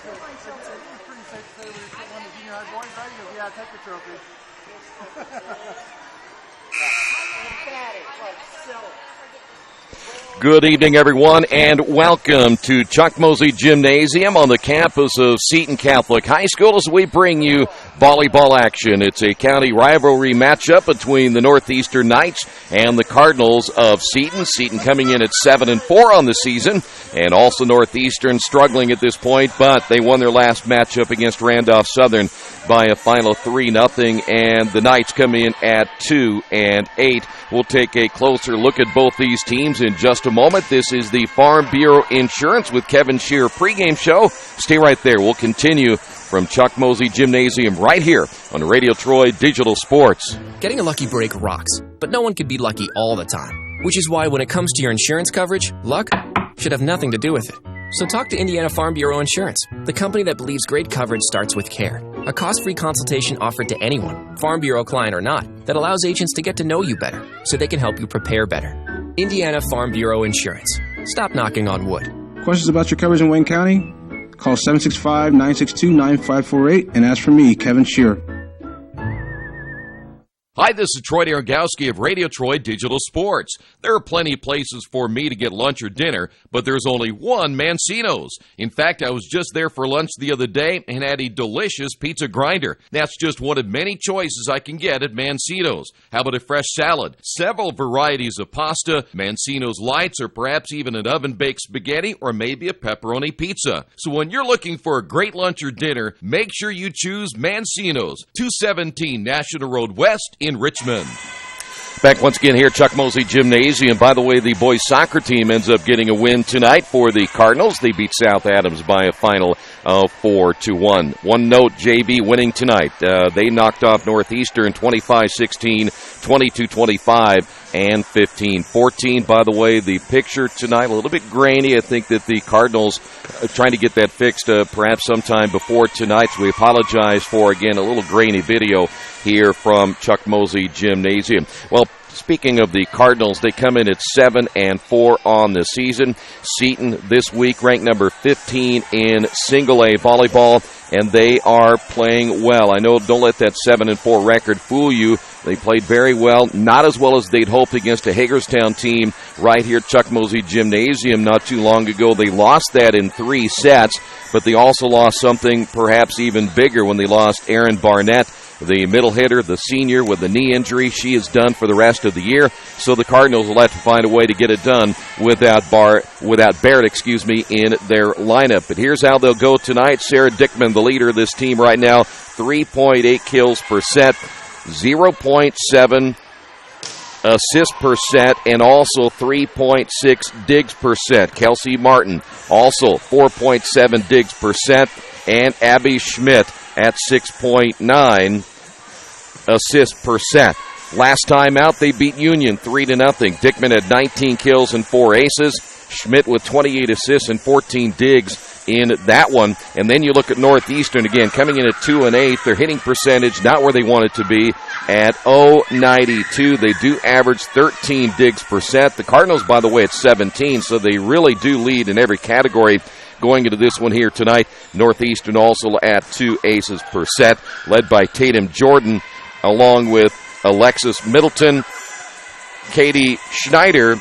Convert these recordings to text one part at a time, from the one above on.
Pretty safe to say we won the junior high boys, right? Because, yeah, take the trophy. Good evening, everyone, and welcome to Chuck Mosey Gymnasium on the campus of Seton Catholic High School as we bring you volleyball action. It's a county rivalry matchup between the Northeastern Knights and the Cardinals of Seton. Seton coming in at 7-4 on the season, and also Northeastern struggling at this point, but they won their last matchup against Randolph Southern by a final 3-0, and the Knights come in at 2-8. We'll take a closer look at both these teams in just a moment. This is the Farm Bureau Insurance with Kevin Shear pregame show. Stay right there. We'll continue from Chuck Mosey Gymnasium right here on Radio Troy Digital Sports. Getting a lucky break rocks, but no one can be lucky all the time, which is why when it comes to your insurance coverage, luck should have nothing to do with it. So talk to Indiana Farm Bureau Insurance, the company that believes great coverage starts with care. A cost-free consultation offered to anyone, Farm Bureau client or not, that allows agents to get to know you better so they can help you prepare better. Indiana Farm Bureau Insurance. Stop knocking on wood. Questions about your coverage in Wayne County? Call 765-962-9548 and ask for me, Kevin Shear. Hi, this is Troy Darengowski of Radio Troy Digital Sports. There are plenty of places for me to get lunch or dinner, but there's only one Mancino's. In fact, I was just there for lunch the other day and had a delicious pizza grinder. That's just one of many choices I can get at Mancino's. How about a fresh salad? Several varieties of pasta, Mancino's Lights, or perhaps even an oven-baked spaghetti, or maybe a pepperoni pizza. So when you're looking for a great lunch or dinner, make sure you choose Mancino's, 217 National Road West in Richmond. Back once again here, Chuck Mosey Gymnasium. By the way, the boys soccer team ends up getting a win tonight for the Cardinals. They beat South Adams by a final of 4-1. One note, JV winning tonight. They knocked off Northeastern 25-16, 22-25, and 15-14. By the way, the picture tonight, a little bit grainy. I think that the Cardinals are trying to get that fixed perhaps sometime before tonight, so we apologize for, again, a little grainy video here from Chuck Mosey Gymnasium. Well, speaking of the Cardinals, they come in at 7-4 on the season. Seton this week ranked number 15 in single-A volleyball, and they are playing well. I know, don't let that 7-4 record fool you. They played very well, not as well as they'd hoped against a Hagerstown team right here at Chuck Mosey Gymnasium not too long ago. They lost that in 3 sets, but they also lost something perhaps even bigger when they lost Erin Barnett, the middle hitter, the senior with the knee injury. She is done for the rest of the year, so the Cardinals will have to find a way to get it done without Barrett, in their lineup. But here's how they'll go tonight. Sarah Dickman, the leader of this team right now, 3.8 kills per set, 0.7 assists per set, and also 3.6 digs per set. Kelsey Martin, also 4.7 digs per set, and Abby Schmidt at 6.9 assists per set. Last time out, they beat Union 3-0. Dickman had 19 kills and 4 aces. Schmidt with 28 assists and 14 digs in that one. And then you look at Northeastern again, coming in at 2-8. Their hitting percentage not where they want it to be at .092. They do average 13 digs per set. The Cardinals, by the way, at 17, so they really do lead in every category going into this one here tonight. Northeastern also at 2 aces per set, led by Tatum Jordan, along with Alexis Middleton, Katie Schneider,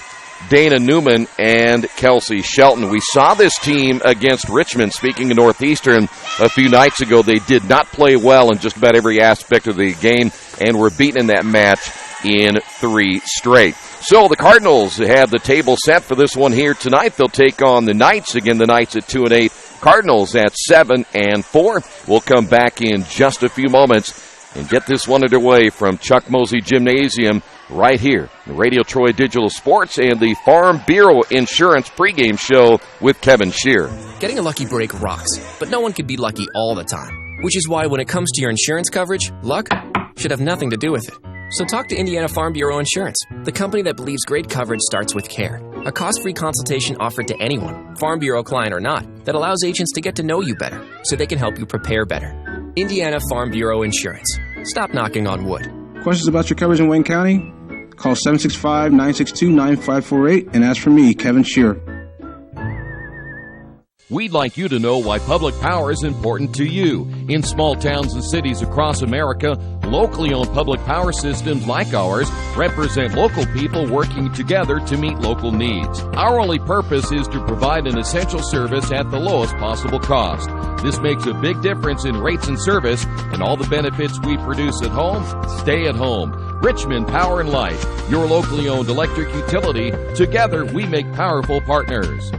Dana Newman, and Kelsey Shelton. We saw this team against Richmond, speaking of Northeastern, a few nights ago. They did not play well in just about every aspect of the game and were beaten in that match in 3 straight. So the Cardinals have the table set for this one here tonight. They'll take on the Knights. Again, the Knights at 2-8. Cardinals at 7-4. We'll come back in just a few moments and get this one underway from Chuck Mosey Gymnasium right here in Radio Troy Digital Sports and the Farm Bureau Insurance pregame show with Kevin Shear. Getting a lucky break rocks, but no one can be lucky all the time, which is why when it comes to your insurance coverage, luck should have nothing to do with it. So talk to Indiana Farm Bureau Insurance, the company that believes great coverage starts with care. A cost-free consultation offered to anyone, Farm Bureau client or not, that allows agents to get to know you better so they can help you prepare better. Indiana Farm Bureau Insurance. Stop knocking on wood. Questions about your coverage in Wayne County? Call 765-962-9548 and ask for me, Kevin Shear. We'd like you to know why public power is important to you. In small towns and cities across America, locally owned public power systems like ours represent local people working together to meet local needs. Our only purpose is to provide an essential service at the lowest possible cost. This makes a big difference in rates and service, and all the benefits we produce at home stay at home. Richmond Power and Light, your locally owned electric utility. Together, we make powerful partners.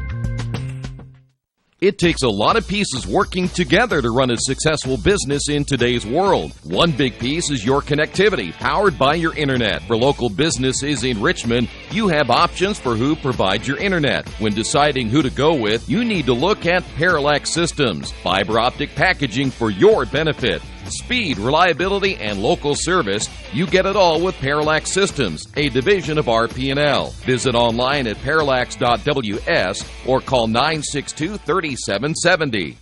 It takes a lot of pieces working together to run a successful business in today's world. One big piece is your connectivity, powered by your internet. For local businesses in Richmond, you have options for who provides your internet. When deciding who to go with, you need to look at Parallax Systems, fiber optic packaging for your benefit. Speed, reliability, and local service, you get it all with Parallax Systems, a division of RP&L. Visit online at parallax.ws or call 962-3770.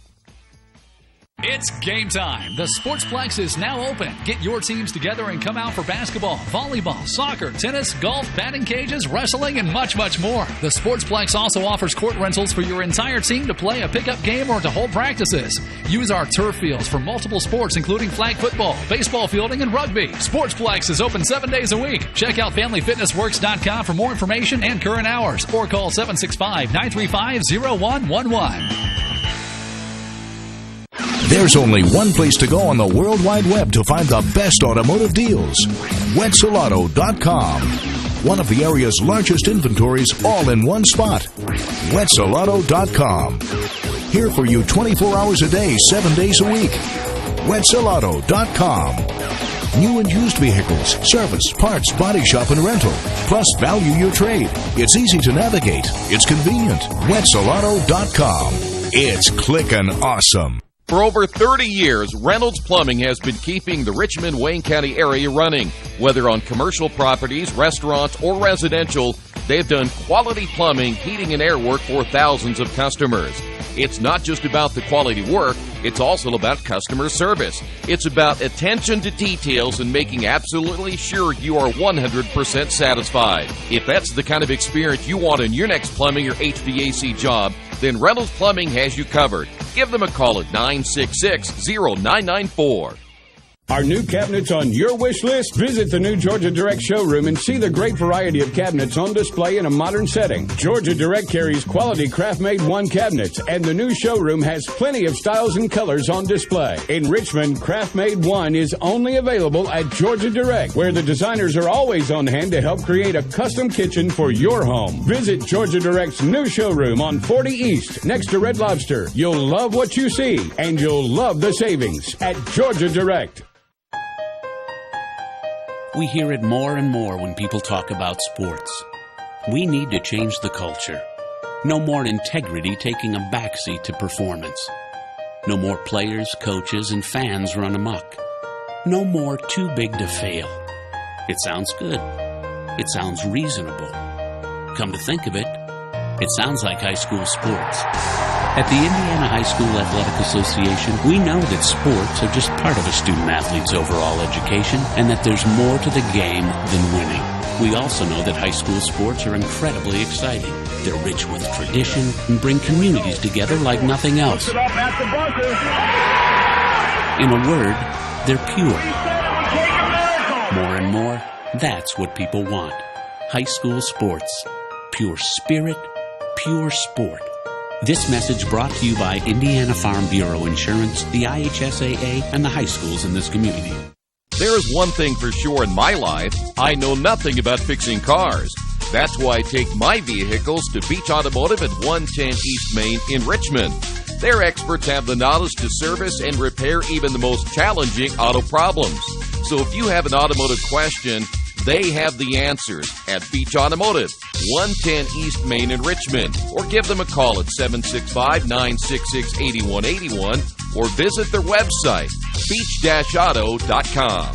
It's game time. The Sportsplex is now open. Get your teams together and come out for basketball, volleyball, soccer, tennis, golf, batting cages, wrestling, and much, much more. The Sportsplex also offers court rentals for your entire team to play a pickup game or to hold practices. Use our turf fields for multiple sports, including flag football, baseball fielding, and rugby. Sportsplex is open 7 days a week. Check out FamilyFitnessWorks.com for more information and current hours, or call 765-935-0111. There's only one place to go on the World Wide Web to find the best automotive deals. Wetzelauto.com. One of the area's largest inventories all in one spot. Wetzelauto.com. Here for you 24 hours a day, 7 days a week. Wetzelauto.com. New and used vehicles, service, parts, body shop, and rental. Plus, value your trade. It's easy to navigate. It's convenient. Wetzelauto.com. It's clickin' awesome. For over 30 years, Reynolds Plumbing has been keeping the Richmond-Wayne County area running. Whether on commercial properties, restaurants, or residential, they've done quality plumbing, heating, and air work for thousands of customers. It's not just about the quality work, it's also about customer service. It's about attention to details and making absolutely sure you are 100% satisfied. If that's the kind of experience you want in your next plumbing or HVAC job, then Reynolds Plumbing has you covered. Give them a call at 966-0994. Are new cabinets on your wish list? Visit the new Georgia Direct showroom and see the great variety of cabinets on display in a modern setting. Georgia Direct carries quality craft-made one cabinets, and the new showroom has plenty of styles and colors on display. In Richmond, craft-made one is only available at Georgia Direct, where the designers are always on hand to help create a custom kitchen for your home. Visit Georgia Direct's new showroom on 40 East, next to Red Lobster. You'll love what you see, and you'll love the savings at Georgia Direct. We hear it more and more when people talk about sports. We need to change the culture. No more integrity taking a backseat to performance. No more players, coaches, and fans run amok. No more too big to fail. It sounds good. It sounds reasonable. Come to think of it, it sounds like high school sports. At the Indiana High School Athletic Association, we know that sports are just part of a student-athlete's overall education and that there's more to the game than winning. We also know that high school sports are incredibly exciting. They're rich with tradition and bring communities together like nothing else. In a word, they're pure. More and more, that's what people want. High school sports. Pure spirit, pure sport. This message brought to you by Indiana Farm Bureau Insurance, the IHSAA, and the high schools in this community. There is one thing for sure in my life, I know nothing about fixing cars. That's why I take my vehicles to Beach Automotive at 110 East Main in Richmond. Their experts have the knowledge to service and repair even the most challenging auto problems. So if you have an automotive question, they have the answers at Beach Automotive, 110 East Main in Richmond, or give them a call at 765-966-8181 or visit their website, beach-auto.com.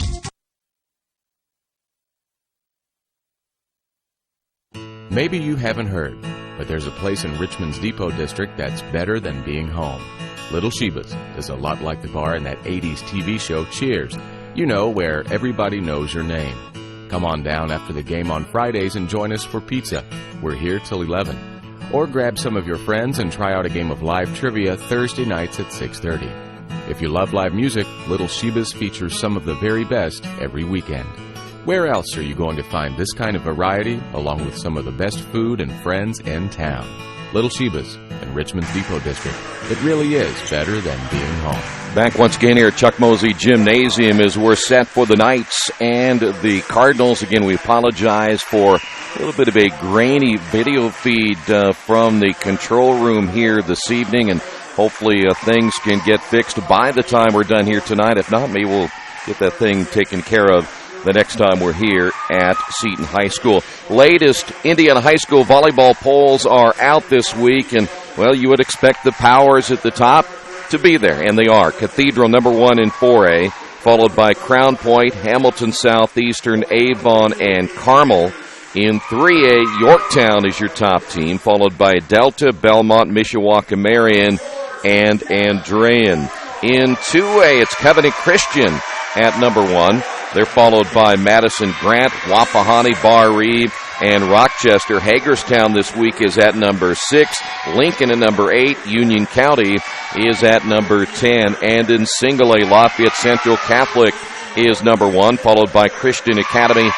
Maybe you haven't heard, but there's a place in Richmond's Depot District that's better than being home. Little Sheba's is a lot like the bar in that 80s TV show Cheers, you know, where everybody knows your name. Come on down after the game on Fridays and join us for pizza. We're here till 11. Or grab some of your friends and try out a game of live trivia Thursday nights at 6:30. If you love live music, Little Sheba's features some of the very best every weekend. Where else are you going to find this kind of variety, along with some of the best food and friends in town? Little Sheba's in Richmond's Depot District. It really is better than being home. Back once again here at Chuck Mosey Gymnasium as we're set for the Knights and the Cardinals. Again, we apologize for a little bit of a grainy video feed from the control room here this evening, and hopefully things can get fixed by the time we're done here tonight. If not, maybe we'll get that thing taken care of the next time we're here at Seton High School. Latest Indiana High School volleyball polls are out this week, and, well, you would expect the powers at the top to be there, and they are. Cathedral number 1 in 4A, followed by Crown Point, Hamilton Southeastern, Avon, and Carmel. In 3A, Yorktown is your top team, followed by Delta, Belmont, Mishawaka, Marion, and Andrean. In 2A, it's Covenant Christian at number 1. They're followed by Madison Grant, Wapahani, Bar Reeve, and Rochester. Hagerstown this week is at number 6. Lincoln at number 8. Union County is at number 10. And in Single A, Lafayette Central Catholic is number 1, followed by Christian Academy,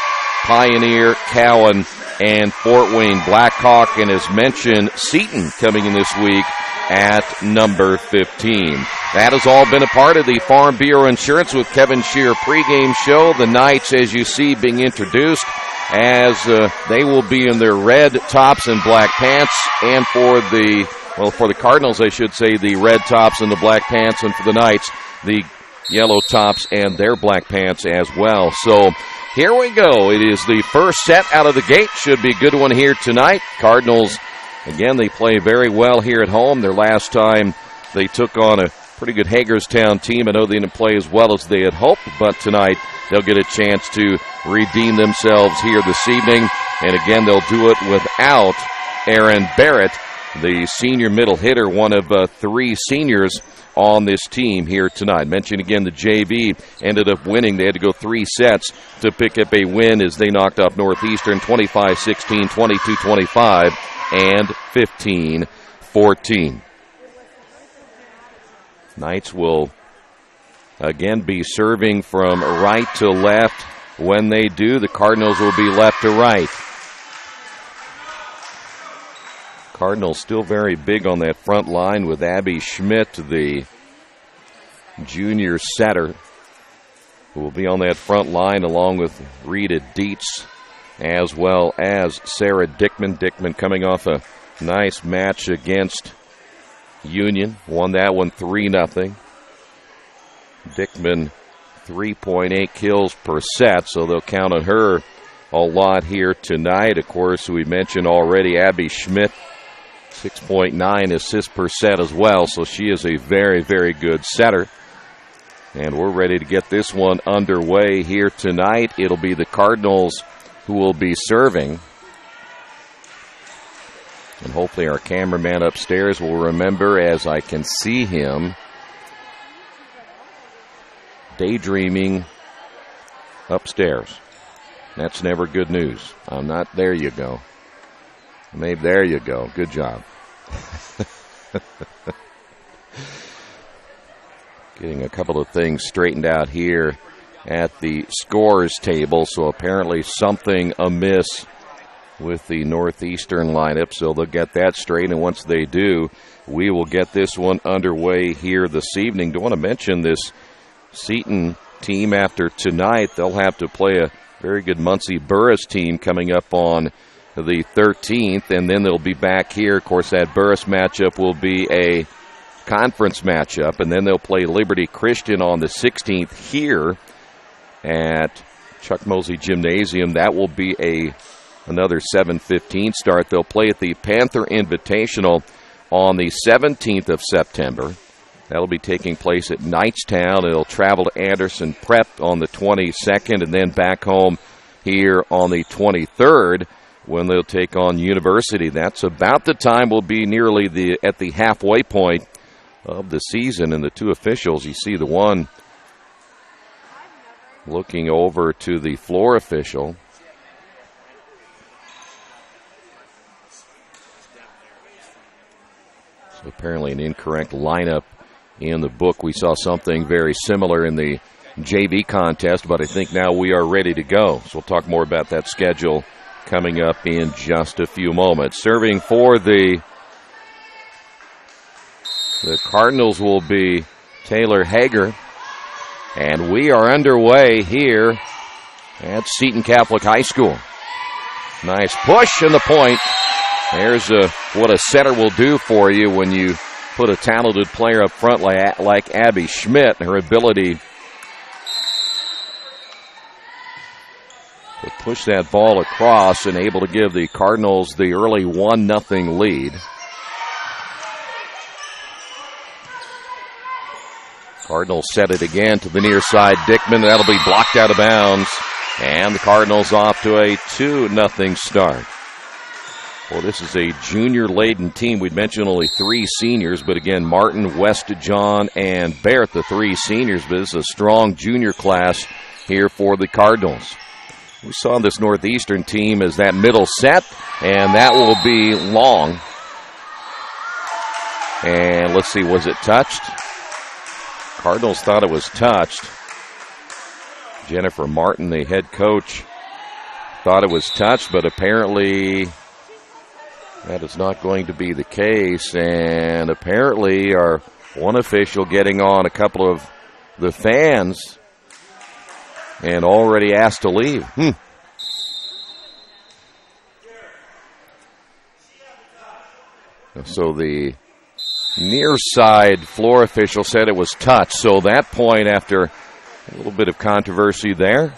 Pioneer, Cowan, and Fort Wayne Blackhawk. And as mentioned, Seton coming in this week at number 15. That has all been a part of the Farm Bureau Insurance with Kevin Shear pregame show. The Knights, as you see, being introduced as they will be in their red tops and black pants, and for the Cardinals, I should say, the red tops and the black pants, and for the Knights, the yellow tops and their black pants as well. So here we go. It is the first set out of the gate. Should be a good one here tonight. Cardinals, again, they play very well here at home. Their last time they took on a pretty good Hagerstown team. I know they didn't play as well as they had hoped, but tonight they'll get a chance to redeem themselves here this evening. And again, they'll do it without Aaron Barrett, the senior middle hitter, one of 3 seniors on this team here tonight. Mention again, the JV ended up winning. They had to go 3 sets to pick up a win as they knocked off Northeastern 25-16, 22-25, and 15-14. Knights will again be serving from right to left. When they do, the Cardinals will be left to right. Cardinals still very big on that front line with Abby Schmidt, the junior setter, who will be on that front line along with Rita Dietz as well as Sarah Dickman. Dickman coming off a nice match against Union. Won that one 3-0. Dickman 3.8 kills per set, so they'll count on her a lot here tonight. Of course, we mentioned already Abby Schmidt, 6.9 assists per set as well, so she is a very, very good setter. And we're ready to get this one underway here tonight. It'll be the Cardinals who will be serving. And hopefully our cameraman upstairs will remember, as I can see him daydreaming upstairs. That's never good news. I'm not. There you go. Maybe there you go. Good job. Getting a couple of things straightened out here at the scores table. So apparently something amiss with the Northeastern lineup, so they'll get that straight, and once they do, we will get this one underway here this evening. Do want to mention this Seton team after tonight. They'll have to play a very good Muncie Burris team coming up on the 13th, and then they'll be back here. Of course, that Burris matchup will be a conference matchup, and then they'll play Liberty Christian on the 16th here at Chuck Mosey Gymnasium. That will be another 7:15 start. They'll play at the Panther Invitational on the 17th of September. That'll be taking place at Knightstown. It'll travel to Anderson Prep on the 22nd and then back home here on the 23rd when they'll take on University. That's about the time we'll be nearly at the halfway point of the season. And the 2 officials, you see the one looking over to the floor official. Apparently an incorrect lineup in the book. We saw something very similar in the JV contest, but I think now we are ready to go. So we'll talk more about that schedule coming up in just a few moments. Serving for the Cardinals will be Taylor Hager. And we are underway here at Seton Catholic High School. Nice push and the point. There's what a setter will do for you when you put a talented player up front like Abby Schmidt. Her ability to push that ball across and able to give the Cardinals the early 1-0 lead. Cardinals set it again to the near side. Dickman, that'll be blocked out of bounds. And the Cardinals off to a 2-0 start. Well, this is a junior-laden team. We'd mentioned only 3 seniors, but again, Martin, West, John, and Barrett, the 3 seniors. But this is a strong junior class here for the Cardinals. We saw this Northeastern team as that middle set, and that will be long. And let's see, was it touched? Cardinals thought it was touched. Jennifer Martin, the head coach, thought it was touched, but apparently that is not going to be the case. And apparently our one official getting on a couple of the fans and already asked to leave. So the near side floor official said it was touched. So that point, after a little bit of controversy there.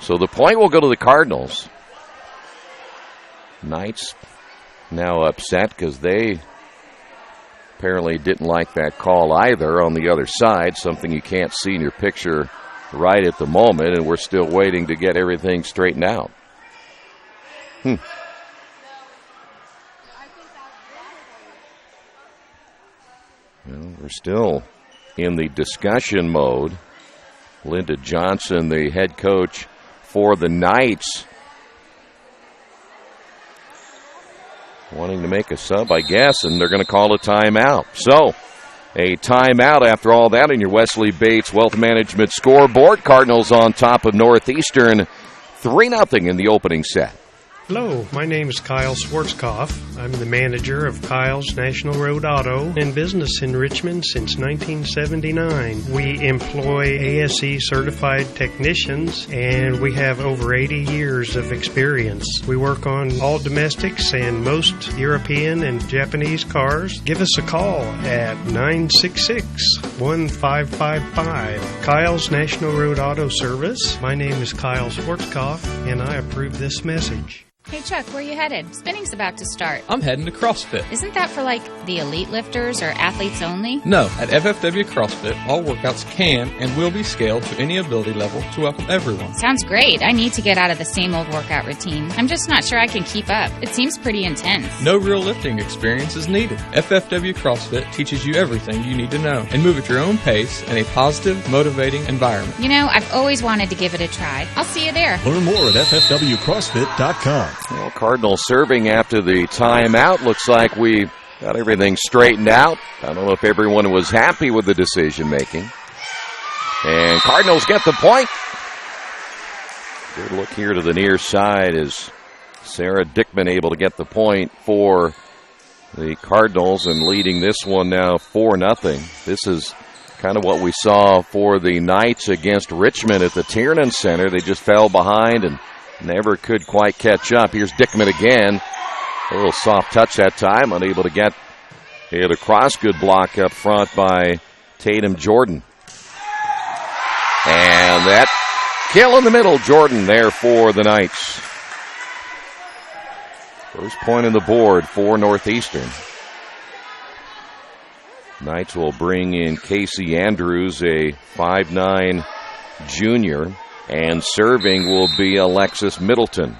So the point will go to the Cardinals. Knights now upset because they apparently didn't like that call either on the other side, something you can't see in your picture right at the moment, and we're still waiting to get everything straightened out. Well, we're still in the discussion mode. Linda Johnson, the head coach for the Knights, wanting to make a sub, I guess, and they're going to call a timeout. So, a timeout after all that in your Wesley Bates Wealth Management scoreboard. Cardinals on top of Northeastern, 3-0 in the opening set. Hello, my name is Kyle Schwarzkopf. I'm the manager of Kyle's National Road Auto, in business in Richmond since 1979. We employ ASE certified technicians, and we have over 80 years of experience. We work on all domestics and most European and Japanese cars. Give us a call at 966-1555. Kyle's National Road Auto Service. My name is Kyle Schwarzkopf, and I approve this message. Hey, Chuck, where are you headed? Spinning's about to start. I'm heading to CrossFit. Isn't that for, like, the elite lifters or athletes only? No, at FFW CrossFit, all workouts can and will be scaled to any ability level to welcome everyone. Sounds great. I need to get out of the same old workout routine. I'm just not sure I can keep up. It seems pretty intense. No real lifting experience is needed. FFW CrossFit teaches you everything you need to know and move at your own pace in a positive, motivating environment. You know, I've always wanted to give it a try. I'll see you there. Learn more at ffwcrossfit.com. Well, Cardinals serving after the timeout. Looks like we got everything straightened out. I don't know if everyone was happy with the decision making. And Cardinals get the point. Good look here to the near side as Sarah Dickman able to get the point for the Cardinals and leading this one now 4-0. This is kind of what we saw for the Knights against Richmond at the Tiernan Center. They just fell behind and never could quite catch up. Here's Dickman again. A little soft touch that time, unable to get it across. Good block up front by Tatum Jordan. And that kill in the middle, Jordan there for the Knights. First point on the board for Northeastern. Knights will bring in Casey Andrews, a 5'9" junior. And serving will be Alexis Middleton.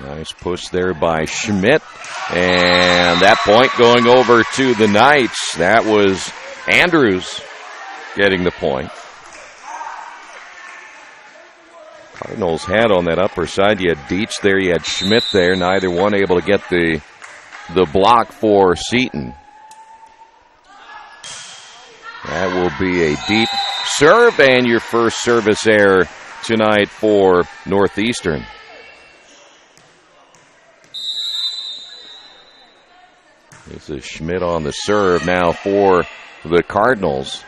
Nice push there by Schmidt. And that point going over to the Knights. That was Andrews. getting the point. Cardinals had on that upper side. You had Dietz there, you had Schmidt there. Neither one able to get the block for Seton. That will be a deep serve and your first service error tonight for Northeastern. This is Schmidt on the serve now for the Cardinals.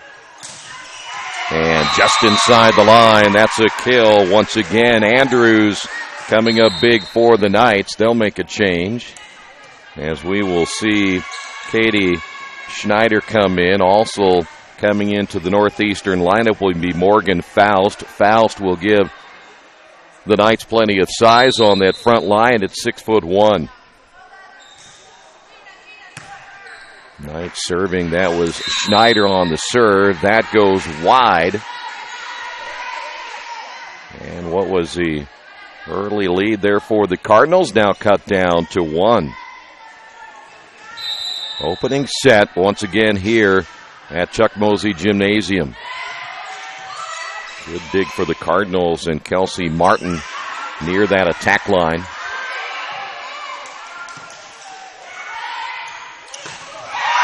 And just inside the line, that's a kill once again. Andrews coming up big for the Knights. They'll make a change, as we will see Katie Schneider come in. Also coming into the Northeastern lineup will be Morgan Faust. Faust will give the Knights plenty of size on that front line at 6'1". Knights serving. That was Schneider on the serve. That goes wide. And what was the early lead there for the Cardinals? Now cut down to 1. Opening set once again here at Chuck Mosey Gymnasium. Good dig for the Cardinals, and Kelsey Martin near that attack line.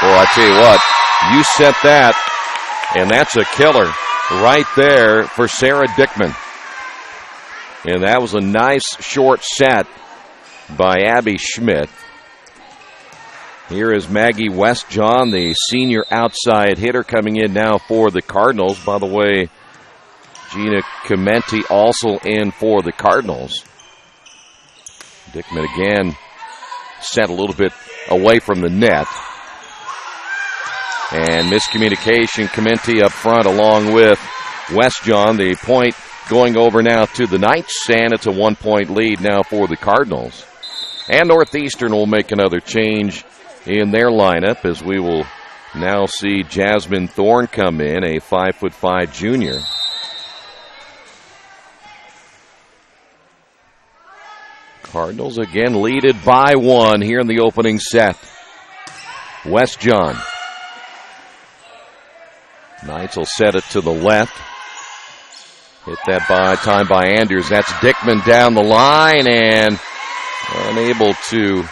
Boy, I tell you what, you set that, and that's a killer right there for Sarah Dickman. And that was a nice short set by Abby Schmidt. Here is Maggie Westjohn, the senior outside hitter, coming in now for the Cardinals. By the way, Gina Comenti also in for the Cardinals. Dickman again set a little bit away from the net. And miscommunication, Comenti up front along with Westjohn. The point going over now to the Knights, and it's a 1-point lead now for the Cardinals. And Northeastern will make another change in their lineup, as we will now see Jasmine Thorne come in, a 5'5" junior. Cardinals again leaded by 1 here in the opening set. Westjohn. Knights will set it to the left. Hit that time by Anders. That's Dickman down the line, and unable to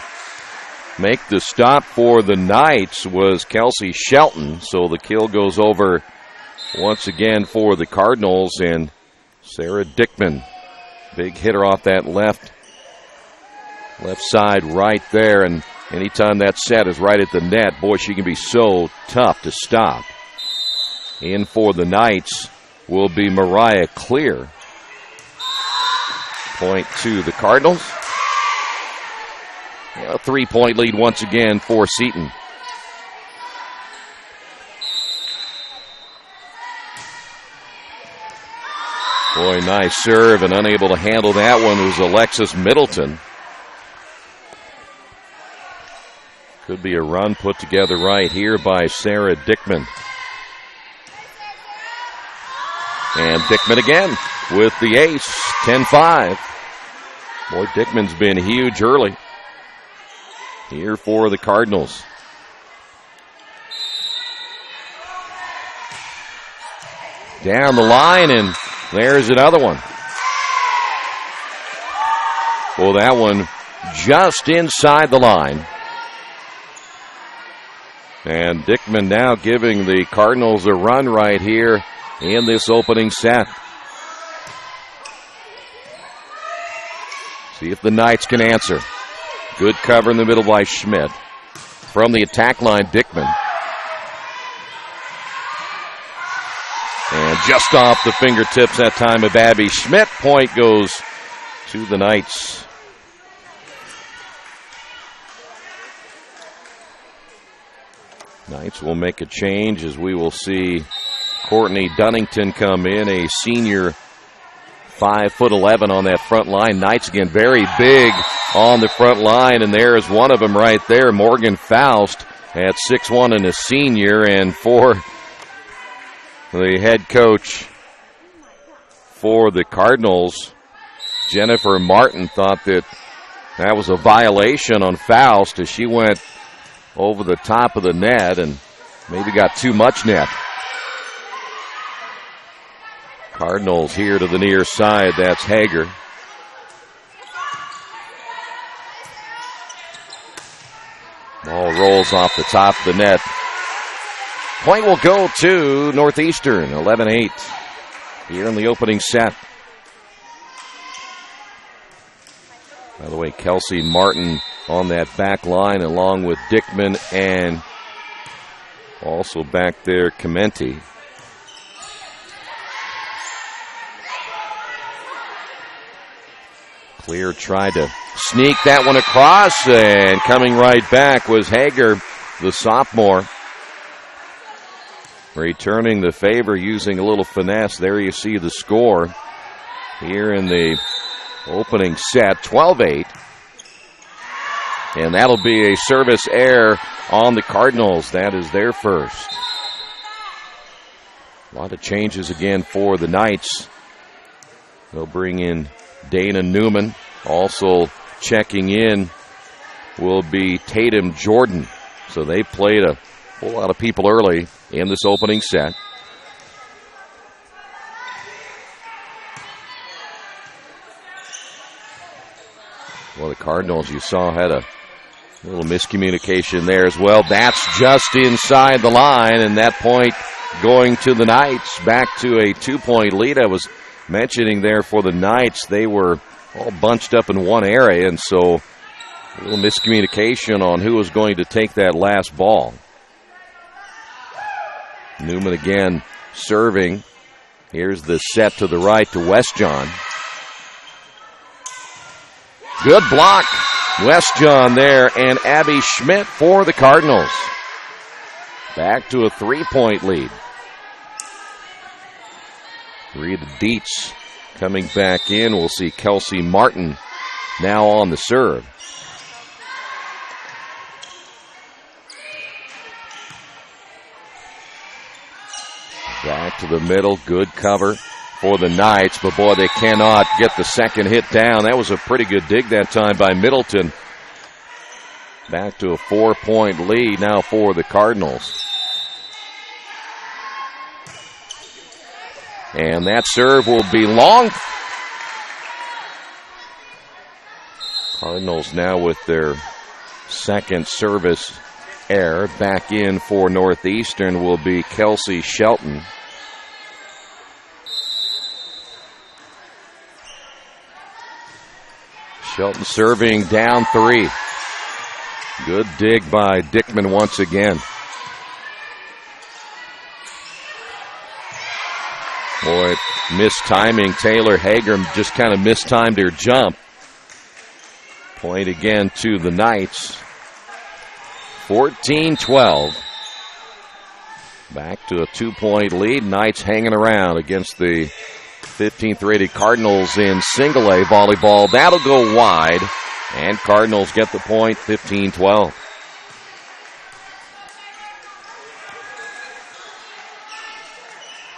make the stop for the Knights was Kelsey Shelton. So the kill goes over once again for the Cardinals, and Sarah Dickman, big hitter off that left side right there. And anytime that set is right at the net, boy, she can be so tough to stop. In for the Knights will be Mariah Clear. Point to the Cardinals. A 3-point lead once again for Seton. Boy, nice serve, and unable to handle that one was Alexis Middleton. Could be a run put together right here by Sarah Dickman. And Dickman again with the ace, 10-5. Boy, Dickman's been huge early here for the Cardinals. Down the line, and there's another one. Well, that one just inside the line. And Dickman now giving the Cardinals a run right here in this opening set. See if the Knights can answer. Good cover in the middle by Schmidt. From the attack line, Dickman. And just off the fingertips that time of Abby Schmidt. Point goes to the Knights. Knights will make a change, as we will see Courtney Dunnington come in, a senior 5'11" on that front line. Knights again very big on the front line, and there is one of them right there, Morgan Faust at 6'1" and a senior. And for the head coach for the Cardinals, Jennifer Martin, thought that was a violation on Faust as she went over the top of the net and maybe got too much net. Cardinals here to the near side. That's Hager. Ball rolls off the top of the net. Point will go to Northeastern, 11-8 here in the opening set. By the way, Kelsey Martin on that back line along with Dickman and also back there Clementi. Clear tried to sneak that one across, and coming right back was Hager, the sophomore. Returning the favor using a little finesse. There you see the score here in the opening set, 12-8. And that'll be a service error on the Cardinals. That is their first. A lot of changes again for the Knights. They'll bring in Dana Newman. Also checking in will be Tatum Jordan. So they played a whole lot of people early in this opening set. Well, the Cardinals, you saw, had a little miscommunication there as well. That's just inside the line, and that point going to the Knights. Back to a 2-point lead. I was mentioning there for the Knights, they were all bunched up in one area, and so a little miscommunication on who was going to take that last ball. Newman again serving. Here's the set to the right to Westjohn. Good block. Westjohn there, and Abby Schmidt for the Cardinals. Back to a 3-point lead. Rita Dietz coming back in. We'll see Kelsey Martin now on the serve. Back to the middle. Good cover for the Knights, but boy, they cannot get the second hit down. That was a pretty good dig that time by Middleton. Back to a 4-point lead now for the Cardinals. And that serve will be long. Cardinals now with their second service error. Back in for Northeastern will be Kelsey Shelton. Shelton serving down 3. Good dig by Dickman once again. Boy, mistiming. Taylor Hager just kind of mistimed her jump. Point again to the Knights. 14-12. Back to a 2-point lead. Knights hanging around against the 15th rated Cardinals in single A volleyball. That'll go wide, and Cardinals get the point, 15-12.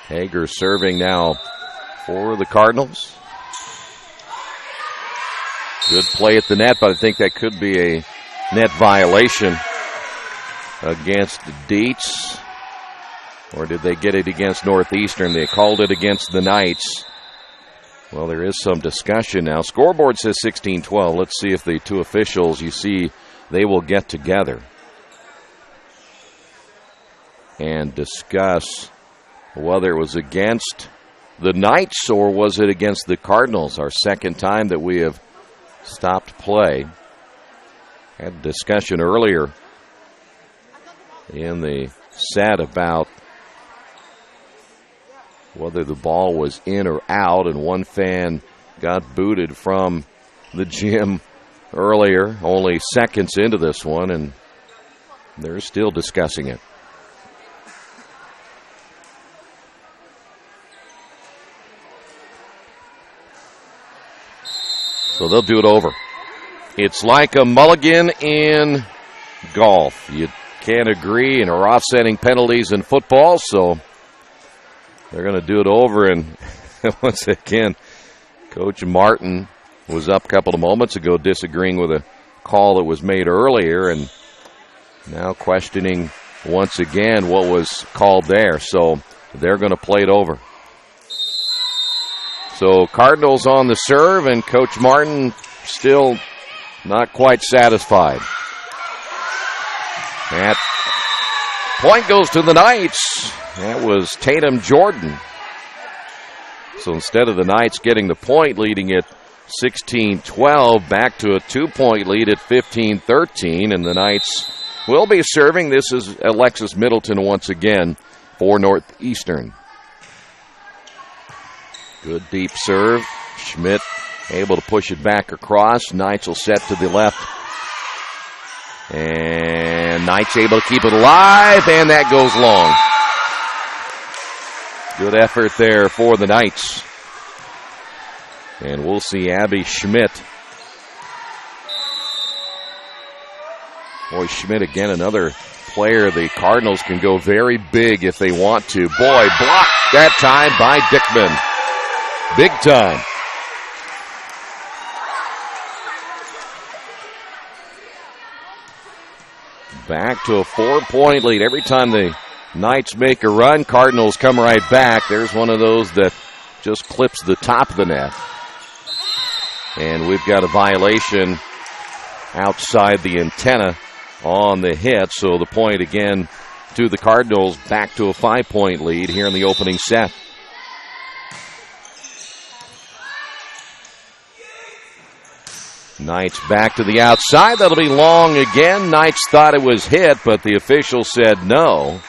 Hager serving now for the Cardinals. Good play at the net, but I think that could be a net violation against Dietz. Or did they get it against Northeastern? They called it against the Knights. Well, there is some discussion now. Scoreboard says 16-12. Let's see if the two officials, you see, they will get together and discuss whether it was against the Knights or was it against the Cardinals. Our second time that we have stopped play. Had a discussion earlier in the set about whether the ball was in or out, and one fan got booted from the gym earlier, only seconds into this one, and they're still discussing it. So they'll do it over. It's like a mulligan in golf. You can't agree, and are offsetting penalties in football, so they're going to do it over. And once again, Coach Martin was up a couple of moments ago disagreeing with a call that was made earlier, and now questioning once again what was called there. So they're going to play it over. So Cardinals on the serve, and Coach Martin still not quite satisfied. That point goes to the Knights. That was Tatum Jordan. So instead of the Knights getting the point, leading at 16-12, back to a 2-point lead at 15-13, and the Knights will be serving. This is Alexis Middleton once again for Northeastern. Good deep serve. Schmidt able to push it back across. Knights will set to the left. And Knights able to keep it alive, and that goes long. Good effort there for the Knights. And we'll see Abby Schmidt. Boy, Schmidt again, another player. The Cardinals can go very big if they want to. Boy, blocked that time by Dickman. Big time. Back to a 4-point lead. Every time the Knights make a run, Cardinals come right back. There's one of those that just clips the top of the net. And we've got a violation outside the antenna on the hit. So the point again to the Cardinals, back to a 5-point lead here in the opening set. Knights back to the outside. That'll be long again. Knights thought it was hit, but the official said no.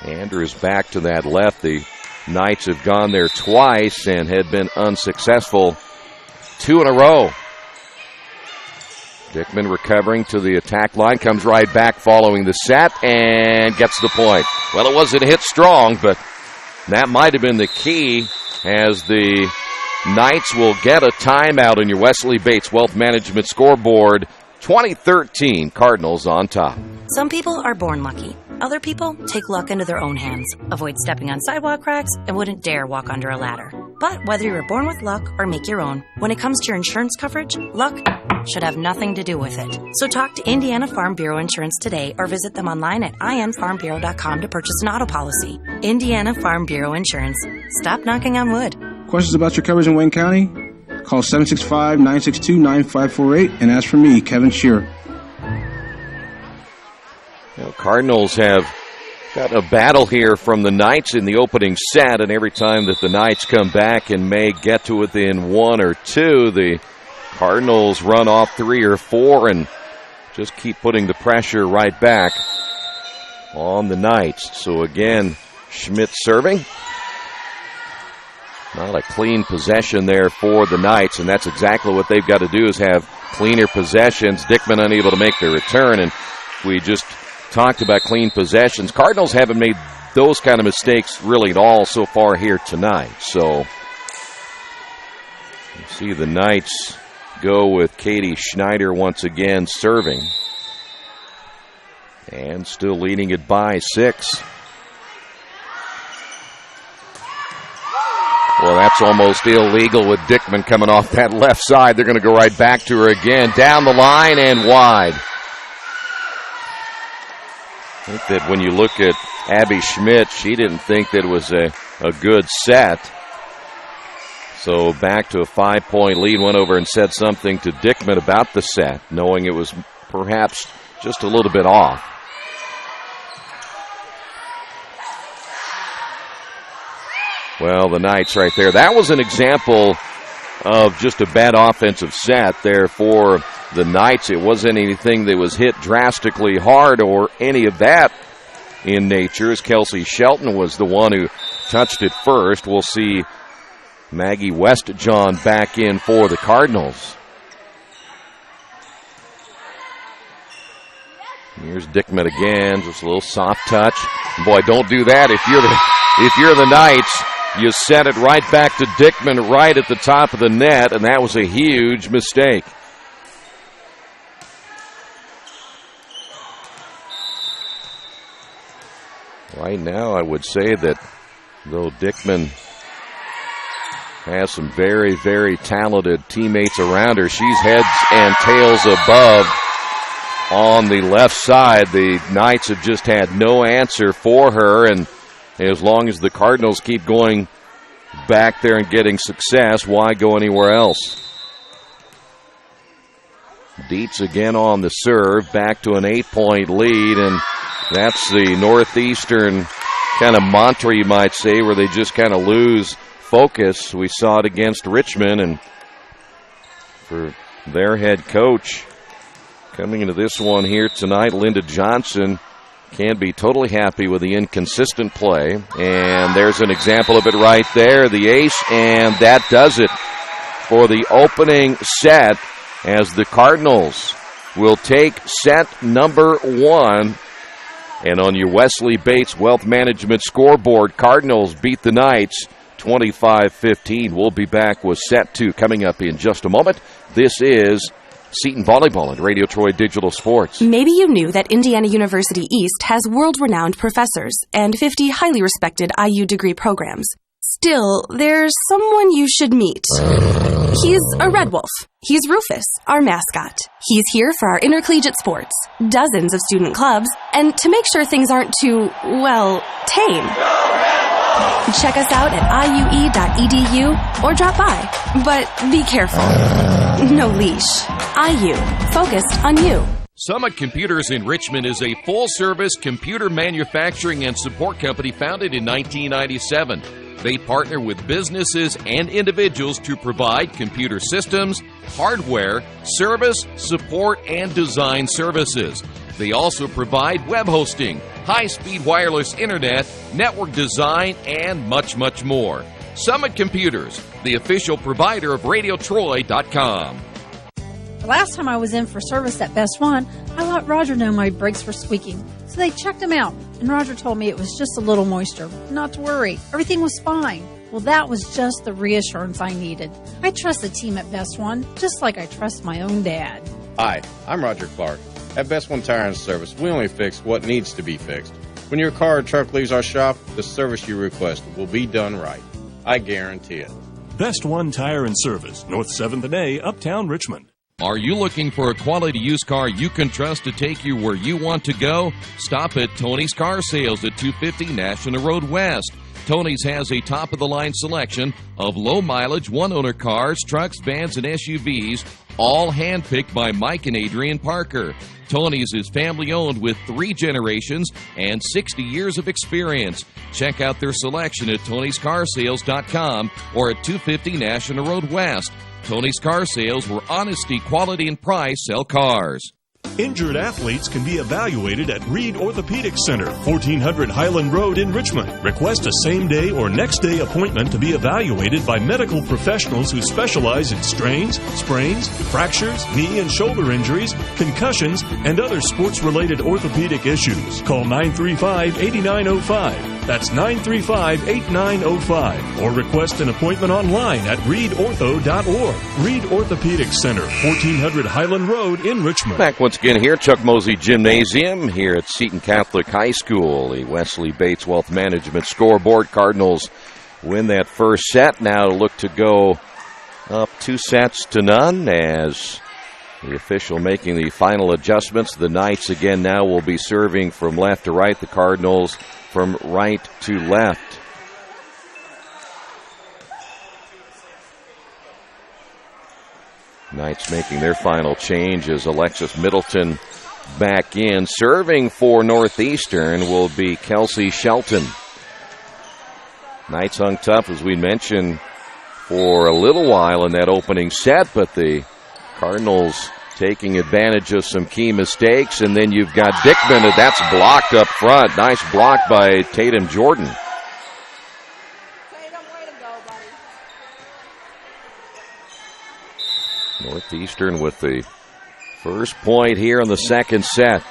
Andrews back to that left. The Knights have gone there twice and had been unsuccessful 2 in a row. Dickman recovering to the attack line, comes right back following the set and gets the point. Well, it wasn't hit strong, but that might have been the key, as the Knights will get a timeout on your Wesley Bates Wealth Management scoreboard. 2013, Cardinals on top. Some people are born lucky. Other people take luck into their own hands, avoid stepping on sidewalk cracks, and wouldn't dare walk under a ladder. But whether you were born with luck or make your own, when it comes to your insurance coverage, luck should have nothing to do with it. So talk to Indiana Farm Bureau Insurance today, or visit them online at infarmbureau.com to purchase an auto policy. Indiana Farm Bureau Insurance. Stop knocking on wood. Questions about your coverage in Wayne County? Call 765-962-9548 and ask for me, Kevin Shearer. Cardinals have got a battle here from the Knights in the opening set, and every time that the Knights come back and may get to within 1 or 2, the Cardinals run off 3 or 4 and just keep putting the pressure right back on the Knights. So again, Schmidt serving. Not a clean possession there for the Knights, and that's exactly what they've got to do, is have cleaner possessions. Dickman unable to make the return, and we just talked about clean possessions. Cardinals haven't made those kind of mistakes really at all so far here tonight. So you see the Knights go with Katie Schneider once again serving, and still leading it by 6. Well, that's almost illegal with Dickman coming off that left side. They're going to go right back to her again. Down the line and wide. I think that when you look at Abby Schmidt, she didn't think that it was a good set. So back to a 5-point lead. Went over and said something to Dickman about the set, knowing it was perhaps just a little bit off. Well, the Knights right there. That was an example of just a bad offensive set there for the Knights. It wasn't anything that was hit drastically hard or any of that in nature, as Kelsey Shelton was the one who touched it first. We'll see Maggie Westjohn back in for the Cardinals. Here's Dickman again, just a little soft touch. Boy, don't do that if you're the Knights. You set it right back to Dickman right at the top of the net, and that was a huge mistake. Right now, I would say that though Dickman has some very, very talented teammates around her, she's heads and tails above on the left side. The Knights have just had no answer for her, and as long as the Cardinals keep going back there and getting success. Why go anywhere else? Dietz again on the serve, back to an 8-point lead, and that's the Northeastern kind of mantra, you might say, where they just kind of lose focus. We saw it against Richmond, and for their head coach coming into this one here tonight, Linda Johnson can't be totally happy with the inconsistent play, and there's an example of it right there, the ace, and that does it for the opening set, as the Cardinals will take set number 1. And on your Wesley Bates Wealth Management scoreboard, Cardinals beat the Knights 25-15. We'll be back with set 2 coming up in just a moment. This is Seton Volleyball at Radio Troy Digital Sports. Maybe you knew that Indiana University East has world-renowned professors and 50 highly respected IU degree programs. Still, there's someone you should meet. He's a red wolf. He's Rufus, our mascot. He's here for our intercollegiate sports, dozens of student clubs, and to make sure things aren't too, well, tame. Check us out at iue.edu or drop by. But be careful. No leash. IU, focused on you. Summit Computers in Richmond is a full-service computer manufacturing and support company founded in 1997. They partner with businesses and individuals to provide computer systems, hardware, service, support, and design services. They also provide web hosting, high-speed wireless internet, network design, and much, much more. Summit Computers, the official provider of RadioTroy.com. The last time I was in for service at Best One, I let Roger know my brakes were squeaking. So they checked them out, and Roger told me it was just a little moisture. Not to worry, everything was fine. Well, that was just the reassurance I needed. I trust the team at Best One, just like I trust my own dad. Hi, I'm Roger Clark. At Best One Tire and Service, we only fix what needs to be fixed. When your car or truck leaves our shop, the service you request will be done right. I guarantee it. Best One Tire and Service, North 7th and A, Uptown Richmond. Are you looking for a quality used car you can trust to take you where you want to go? Stop at Tony's Car Sales at 250 National Road West. Tony's has a top-of-the-line selection of low-mileage, one-owner cars, trucks, vans, and SUVs, all handpicked by Mike and Adrian Parker. Tony's is family-owned with 3 generations and 60 years of experience. Check out their selection at Tony'sCarsales.com or at 250 National Road West. Tony's Car Sales, where honesty, quality, and price sell cars. Injured athletes can be evaluated at Reed Orthopedic Center, 1400 Highland Road in Richmond. Request a same-day or next-day appointment to be evaluated by medical professionals who specialize in strains, sprains, fractures, knee and shoulder injuries, concussions, and other sports-related orthopedic issues. Call 935-8905. That's 935-8905. Or request an appointment online at reedortho.org. Reed Orthopedic Center, 1400 Highland Road in Richmond. Back once again here, Chuck Mosey Gymnasium here at Seton Catholic High School. The Wesley Bates Wealth Management scoreboard. Cardinals win that first set. Now look to go up 2-0 as the official making the final adjustments. The Knights again now will be serving from left to right. The Cardinals from right to left. Knights making their final change as Alexis Middleton back in. Serving for Northeastern will be Kelsey Shelton. Knights hung tough, as we mentioned, for a little while in that opening set, but the Cardinals taking advantage of some key mistakes. And then you've got Dickman, and that's blocked up front. Nice block by Tatum Jordan. Northeastern with the first point here in the second set.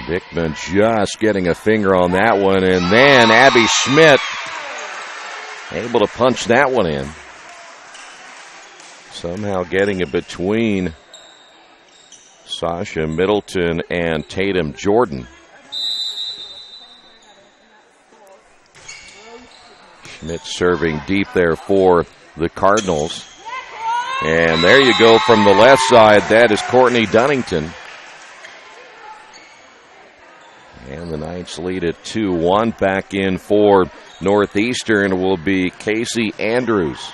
Dickman just getting a finger on that one, and then Abby Schmidt able to punch that one in. Somehow getting it between Sasha Middleton and Tatum Jordan. Schmidt serving deep there for the Cardinals. And there you go from the left side. That is Courtney Dunnington. And the Knights lead at 2-1. Back in for Northeastern will be Casey Andrews.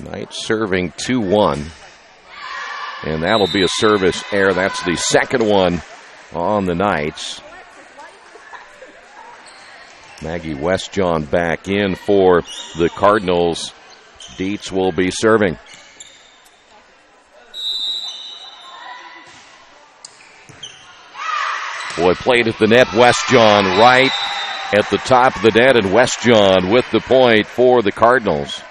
Knights serving 2-1. And that'll be a service error. That's the second one on the Knights. Maggie Westjohn back in for the Cardinals. Dietz will be serving. Boy, played at the net. Westjohn right at the top of the net, and Westjohn with the point for the Cardinals.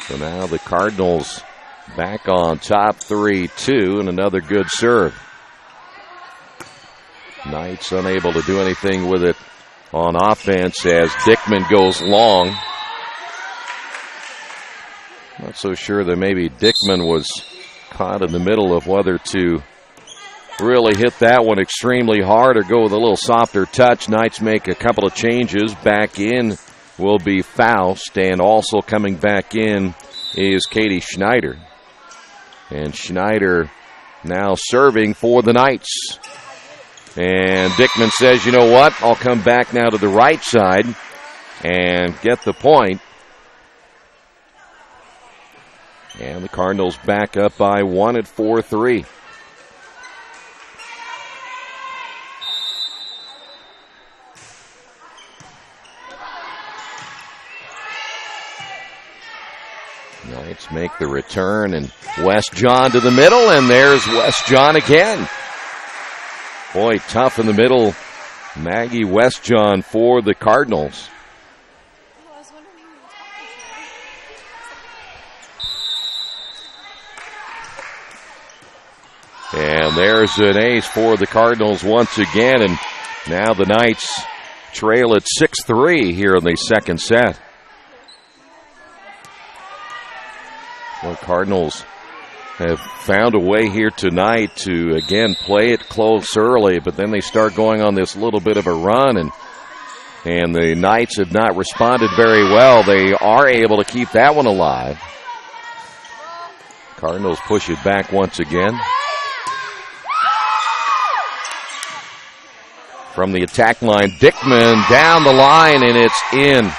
So now the Cardinals back on top 3-2, and another good serve. Knights unable to do anything with it on offense as Dickman goes long. Not so sure that maybe Dickman was caught in the middle of whether to really hit that one extremely hard or go with a little softer touch. Knights make a couple of changes. Back in will be Faust, and also coming back in is Katie Schneider. And Schneider now serving for the Knights. And Dickman says, you know what, I'll come back now to the right side and get the point. And the Cardinals back up by 1 at 4-3. Knights make the return, and Westjohn to the middle, and there's Westjohn again. Boy, tough in the middle. Maggie Westjohn for the Cardinals. And there's an ace for the Cardinals once again, and now the Knights trail at 6-3 here in the second set. The Cardinals have found a way here tonight to, again, play it close early, but then they start going on this little bit of a run, and the Knights have not responded very well. They are able to keep that one alive. Cardinals push it back once again. From the attack line, Dickman down the line, and it's in.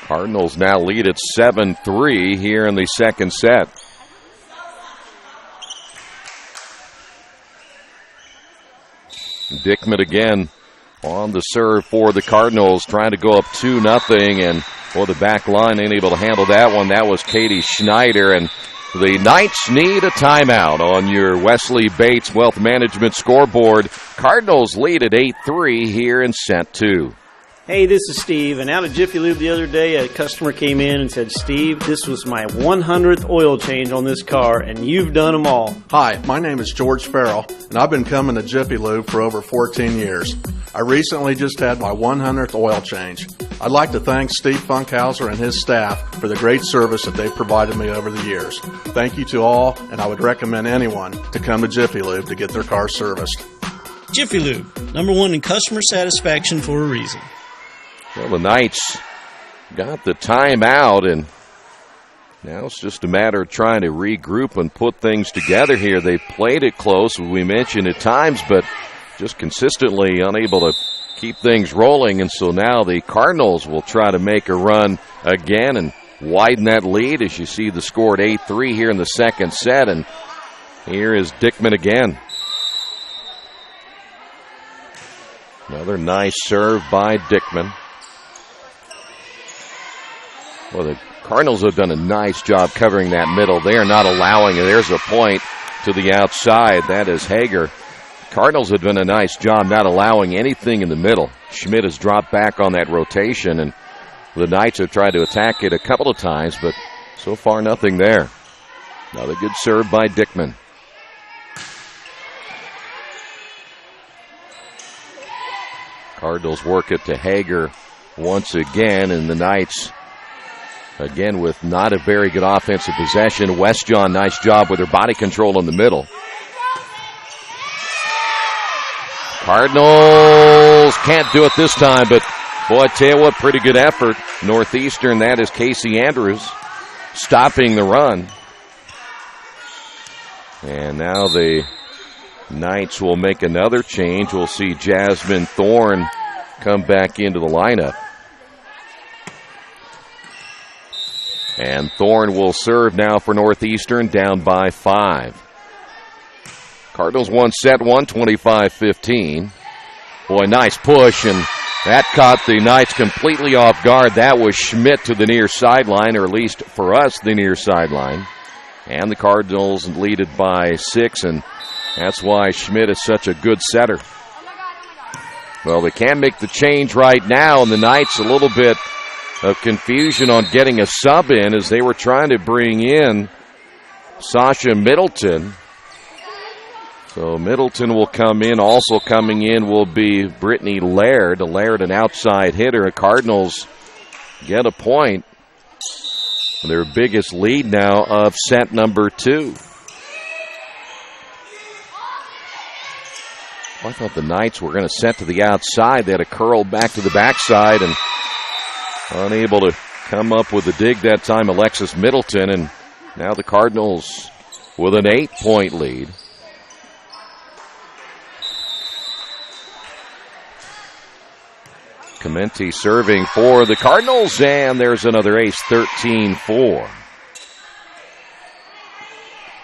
Cardinals now lead at 7-3 here in the second set. Dickman again on the serve for the Cardinals, trying to go up 2-0, and the back line ain't able to handle that one. That was Katie Schneider, and the Knights need a timeout on your Wesley Bates Wealth Management scoreboard. Cardinals lead at 8-3 here in set 2. Hey, this is Steve, and out of Jiffy Lube the other day, a customer came in and said, Steve, this was my 100th oil change on this car, and you've done them all. Hi, my name is George Farrell, and I've been coming to Jiffy Lube for over 14 years. I recently just had my 100th oil change. I'd like to thank Steve Funkhauser and his staff for the great service that they've provided me over the years. Thank you to all, and I would recommend anyone to come to Jiffy Lube to get their car serviced. Jiffy Lube, #1 in customer satisfaction for a reason. Well, the Knights got the timeout, and now it's just a matter of trying to regroup and put things together here. They played it close, as we mentioned at times, but just consistently unable to keep things rolling. And so now the Cardinals will try to make a run again and widen that lead, as you see the score at 8-3 here in the second set. And here is Dickman again. Another nice serve by Dickman. Well, the Cardinals have done a nice job covering that middle. They are not allowing it. There's a point to the outside. That is Hager. Cardinals have done a nice job not allowing anything in the middle. Schmidt has dropped back on that rotation, and the Knights have tried to attack it a couple of times, but so far nothing there. Another good serve by Dickman. Cardinals work it to Hager once again, and the Knights again with not a very good offensive possession. Westjohn, nice job with her body control in the middle. Cardinals can't do it this time, but boy, I tell you what, pretty good effort. Northeastern, that is Casey Andrews stopping the run. And now the Knights will make another change. We'll see Jasmine Thorne come back into the lineup. And Thorne will serve now for Northeastern, down by 5. Cardinals won set 1, 25-15. Boy, nice push, and that caught the Knights completely off guard. That was Schmidt to the near sideline, or at least for us, the near sideline. And the Cardinals lead it by 6, and that's why Schmidt is such a good setter. Well, they can make the change right now, and the Knights a little bit of confusion on getting a sub in as they were trying to bring in Sasha Middleton. So Middleton will come in. Also coming in will be Brittany Laird. Laird, an outside hitter. Cardinals get a point. Their biggest lead now of set number 2. I thought the Knights were going to set to the outside. They had a curl back to the backside and unable to come up with a dig that time, Alexis Middleton. And now the Cardinals with an 8-point lead. Clementi serving for the Cardinals, and there's another ace, 13-4.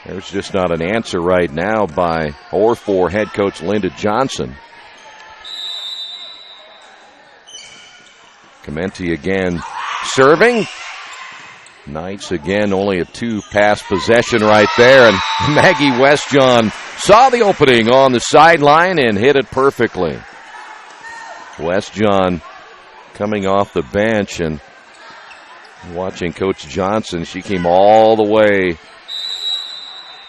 There's just not an answer right now by or for head coach Linda Johnson. Clementi again serving. Knights again only a 2-pass possession right there, and Maggie Westjohn saw the opening on the sideline and hit it perfectly. Westjohn coming off the bench and watching Coach Johnson. She came all the way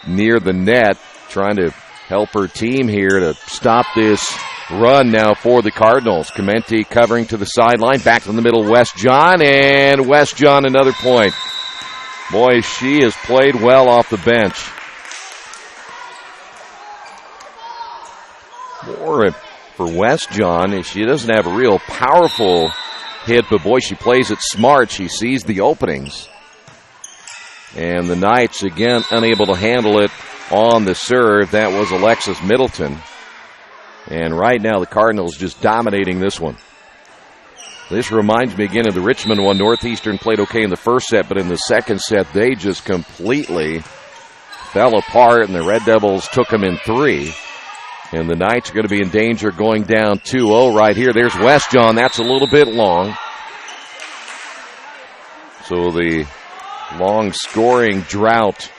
near the net trying to help her team here to stop this run now for the Cardinals. Clementi covering to the sideline, back to the middle, Westjohn, and Westjohn another point. Boy, she has played well off the bench. More for Westjohn, she doesn't have a real powerful hit, but boy, she plays it smart. She sees the openings. And the Knights, again, unable to handle it on the serve. That was Alexis Middleton. And right now, the Cardinals just dominating this one. This reminds me again of the Richmond one. Northeastern played okay in the first set, but in the second set, they just completely fell apart, and the Red Devils took them in 3. And the Knights are going to be in danger going down 2-0 right here. There's Westjohn. That's a little bit long. So the long scoring drought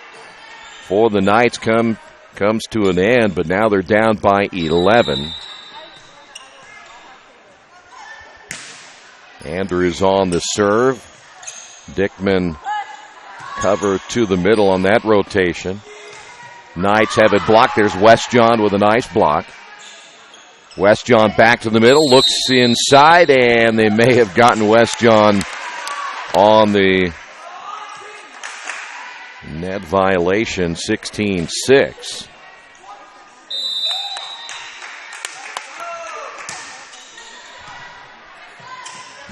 for the Knights comes to an end, but now they're down by 11. Andrews on the serve. Dickman cover to the middle on that rotation. Knights have it blocked. There's Westjohn with a nice block. Westjohn back to the middle, looks inside, and they may have gotten Westjohn on the net violation, 16-6.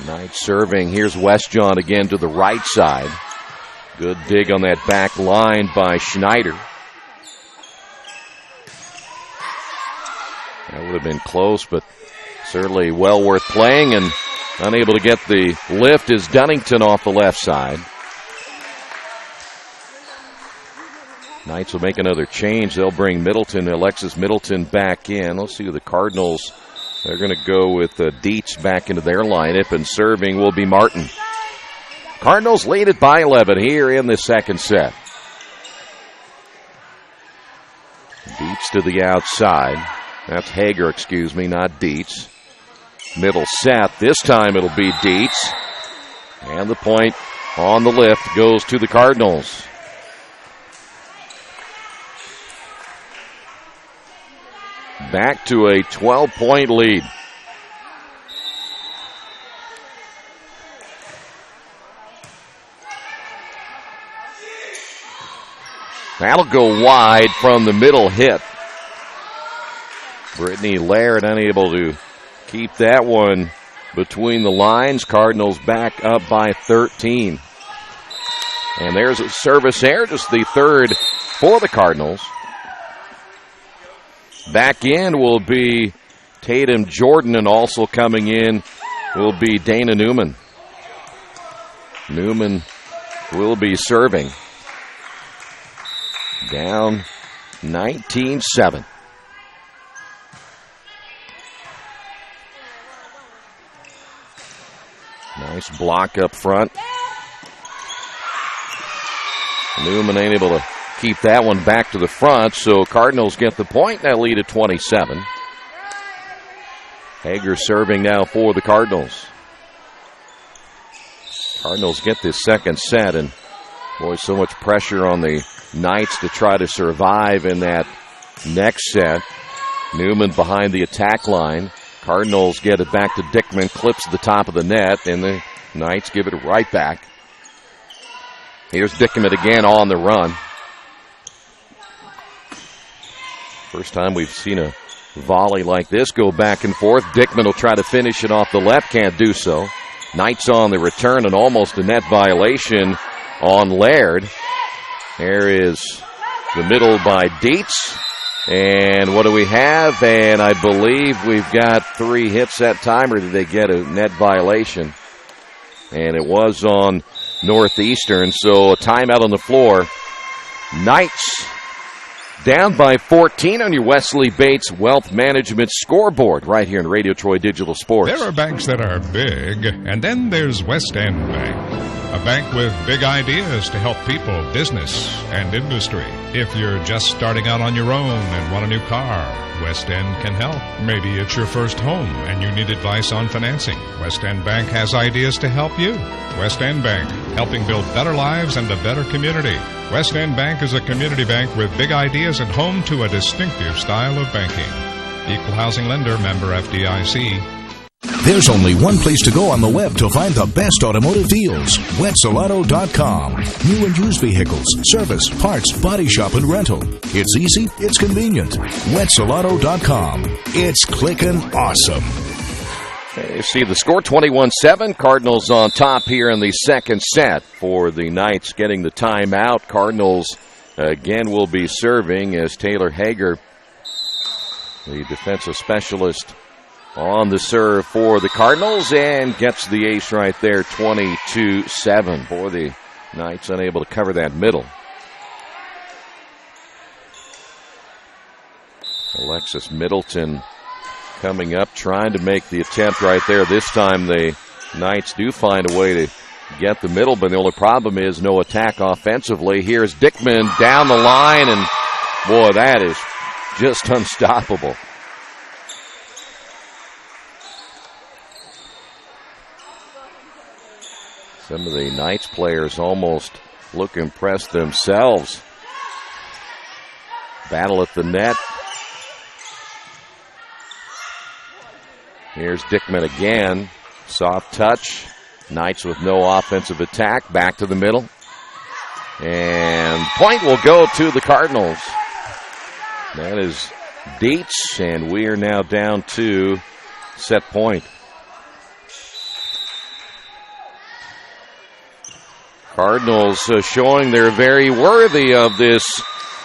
Knights serving. Here's Westjohn again to the right side. Good dig on that back line by Schneider. That would have been close, but certainly well worth playing, and unable to get the lift is Dunnington off the left side. Knights will make another change. They'll bring Middleton, Alexis Middleton, back in. Let's see who the Cardinals, they're going to go with Dietz back into their lineup, and serving will be Martin. Cardinals lead it by 11 here in the second set. Dietz to the outside. That's Hager, excuse me, not Dietz. Middle set. This time it'll be Dietz. And the point on the lift goes to the Cardinals. Back to a 12-point lead. That'll go wide from the middle hit. Brittany Laird unable to keep that one between the lines. Cardinals back up by 13. And there's a service error, just the third for the Cardinals. Back in will be Tatum Jordan, and also coming in will be Dana Newman. Newman will be serving. Down 19-7. Nice block up front. Newman ain't able to keep that one back to the front, so Cardinals get the point. That lead at 27. Hager serving now for the Cardinals. Cardinals get this second set, and boy, so much pressure on the Knights to try to survive in that next set. Newman behind the attack line. Cardinals get it back to Dickman, clips the top of the net, and the Knights give it right back. Here's Dickman again on the run. First time we've seen a volley like this go back and forth. Dickman will try to finish it off the left, can't do so. Knights on the return, and almost a net violation on Laird. There is the middle by Dietz. And what do we have? And I believe we've got 3 hits that time, or did they get a net violation? And it was on Northeastern, so a timeout on the floor. Knights down by 14 on your Wesley Bates Wealth Management scoreboard right here in Radio Troy Digital Sports. There are banks that are big, and then there's West End Bank. A bank with big ideas to help people, business, and industry. If you're just starting out on your own and want a new car, West End can help. Maybe it's your first home and you need advice on financing. West End Bank has ideas to help you. West End Bank, helping build better lives and a better community. West End Bank is a community bank with big ideas and home to a distinctive style of banking. Equal housing lender, member FDIC. There's only one place to go on the web to find the best automotive deals. Wetzelauto.com. New and used vehicles, service, parts, body shop, and rental. It's easy, it's convenient. Wetzelauto.com. It's clicking awesome. You see the score, 21-7. Cardinals on top here in the second set for the Knights getting the timeout. Cardinals again will be serving as Taylor Hager, the defensive specialist, on the serve for the Cardinals, and gets the ace right there, 22-7. Boy, the Knights unable to cover that middle. Alexis Middleton coming up, trying to make the attempt right there. This time the Knights do find a way to get the middle, but the only problem is no attack offensively. Here's Dickman down the line, and boy, that is just unstoppable. Some of the Knights players almost look impressed themselves. Battle at the net. Here's Dickman again. Soft touch. Knights with no offensive attack. Back to the middle. And point will go to the Cardinals. That is Dietz, and we are now down to set point. Cardinals showing they're very worthy of this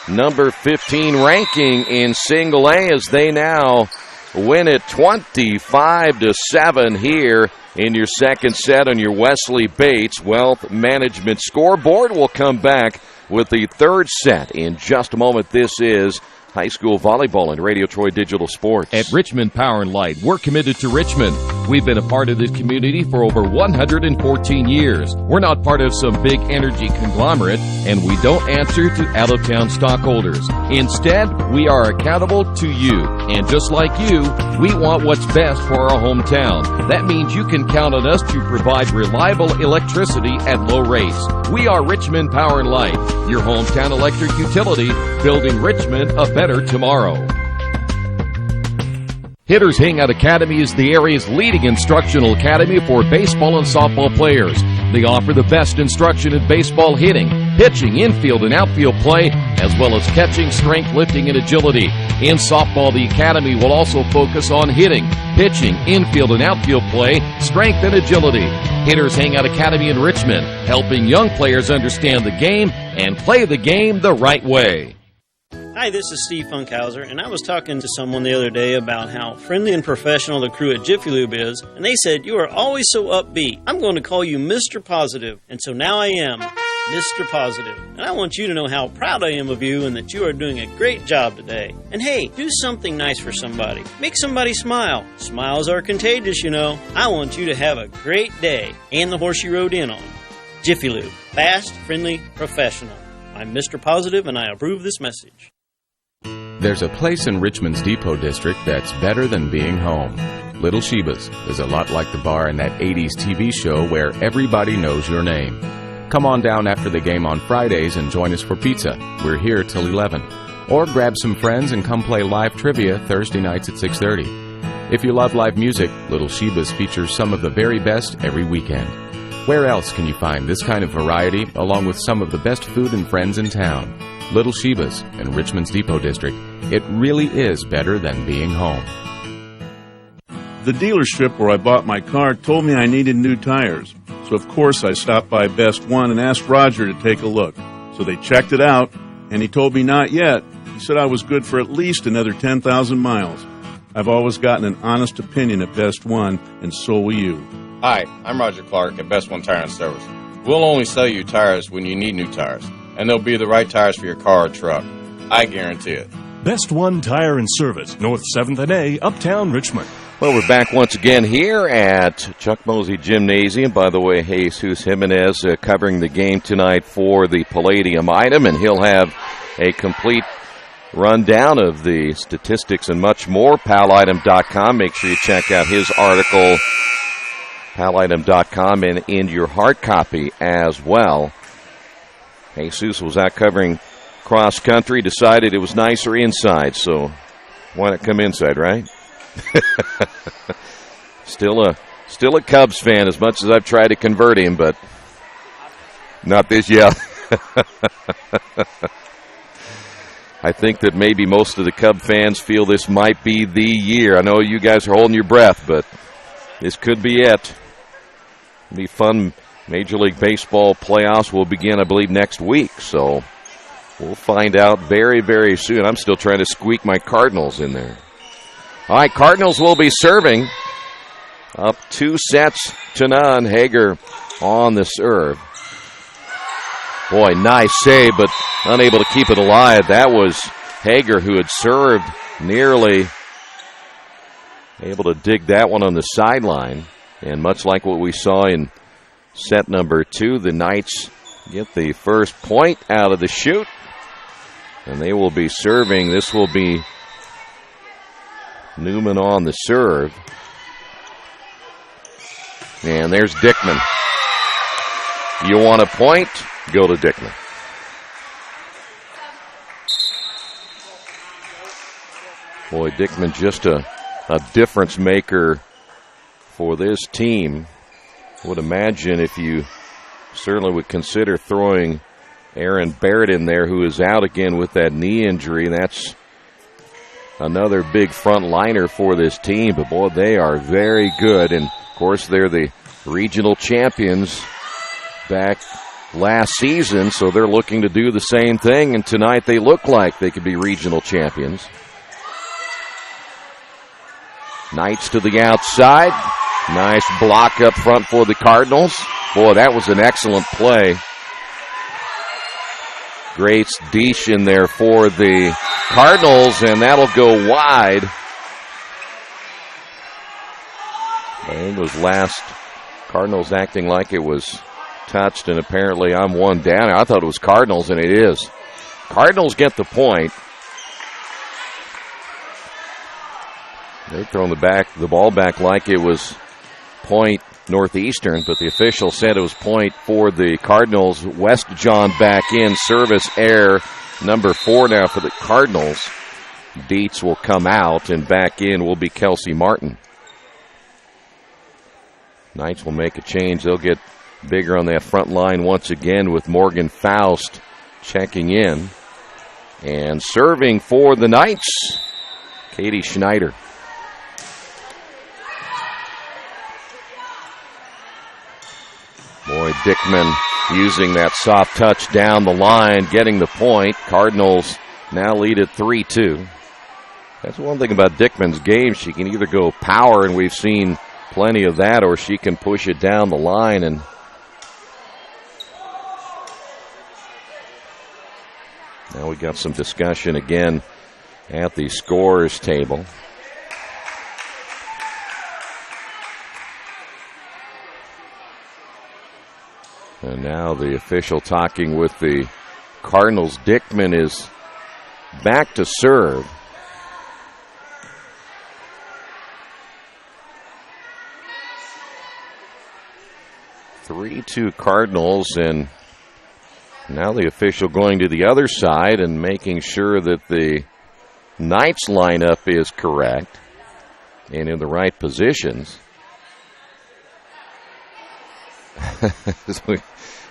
number 15 ranking in single A as they now win it 25-7 here in your second set on your Wesley Bates Wealth Management scoreboard. We'll come back with the third set in just a moment. This is high school volleyball and Radio Troy Digital Sports. At Richmond Power and Light, we're committed to Richmond. We've been a part of this community for over 114 years. We're not part of some big energy conglomerate, and we don't answer to out-of-town stockholders. Instead, we are accountable to you. And just like you, we want what's best for our hometown. That means you can count on us to provide reliable electricity at low rates. We are Richmond Power and Light, your hometown electric utility, building Richmond a better tomorrow. Hitters Hangout Academy is the area's leading instructional academy for baseball and softball players. They offer the best instruction in baseball hitting, pitching, infield, and outfield play, as well as catching, strength, lifting, and agility. In softball, the Academy will also focus on hitting, pitching, infield, and outfield play, strength, and agility. Hitters Hangout Academy in Richmond, helping young players understand the game and play the game the right way. Hi, this is Steve Funkhauser, and I was talking to someone the other day about how friendly and professional the crew at Jiffy Lube is, and they said, "You are always so upbeat. I'm going to call you Mr. Positive." And so now I am Mr. Positive. And I want you to know how proud I am of you and that you are doing a great job today. And hey, do something nice for somebody. Make somebody smile. Smiles are contagious, you know. I want you to have a great day and the horse you rode in on. Jiffy Lube. Fast, friendly, professional. I'm Mr. Positive, and I approve this message. There's a place in Richmond's Depot District that's better than being home. Little Sheba's is a lot like the bar in that 80s TV show where everybody knows your name. Come on down after the game on Fridays and join us for pizza. We're here till 11. Or grab some friends and come play live trivia Thursday nights at 6:30. If you love live music, Little Sheba's features some of the very best every weekend. Where else can you find this kind of variety along with some of the best food and friends in town? Little Sheba's in Richmond's Depot District. It really is better than being home. The dealership where I bought my car told me I needed new tires. So of course I stopped by Best One and asked Roger to take a look. So they checked it out, and he told me not yet. He said I was good for at least another 10,000 miles. I've always gotten an honest opinion at Best One, and so will you. Hi, I'm Roger Clark at Best One Tire and Service. We'll only sell you tires when you need new tires, and they'll be the right tires for your car or truck. I guarantee it. Best One Tire and Service, North 7th and A, Uptown Richmond. Well, we're back once again here at Chuck Mosey Gymnasium. By the way, Jesus Jimenez covering the game tonight for the Palladium item, and he'll have a complete rundown of the statistics and much more. PalItem.com. Make sure you check out his article, PalItem.com, and in your hard copy as well. Jesus was out covering cross country, decided it was nicer inside, so why not come inside, right? Still a Cubs fan, as much as I've tried to convert him, but not this year. I think that maybe most of the Cub fans feel this might be the year. I know you guys are holding your breath, but this could be it. It'll be fun. Major League Baseball playoffs will begin, I believe, next week, so we'll find out very, very soon. I'm still trying to squeak my Cardinals in there. All right, Cardinals will be serving up 2-0. Hager on the serve. Boy, nice save, but unable to keep it alive. That was Hager who had served nearly. Able to dig that one on the sideline. And much like what we saw in set number 2, the Knights get the first point out of the chute. And they will be serving. This will be Newman on the serve. And there's Dickman. You want a point? Go to Dickman. Boy, Dickman just a difference maker for this team. I would imagine if you certainly would consider throwing Aaron Barrett in there, who is out again with that knee injury. That's another big front liner for this team. But, boy, they are very good. And, of course, they're the regional champions back last season, so they're looking to do the same thing. And tonight they look like they could be regional champions. Knights to the outside. Nice block up front for the Cardinals. Boy, that was an excellent play. Great dish in there for the Cardinals, and that'll go wide. And those last Cardinals acting like it was touched, and apparently I'm one down. I thought it was Cardinals, and it is. Cardinals get the point. They've thrown the ball back like it was point Northeastern, but the official said it was point for the Cardinals. West John back in, service error, number 4 now for the Cardinals. Dietz will come out, and back in will be Kelsey Martin. Knights will make a change. They'll get bigger on that front line once again with Morgan Faust checking in. And serving for the Knights, Katie Schneider. Boy, Dickman using that soft touch down the line, getting the point. Cardinals now lead at 3-2. That's one thing about Dickman's game. She can either go power, and we've seen plenty of that, or she can push it down the line. And now we got some discussion again at the scorers table. And now the official talking with the Cardinals. Dickman is back to serve. Three-2 Cardinals, and now the official going to the other side and making sure that the Knights lineup is correct and in the right positions.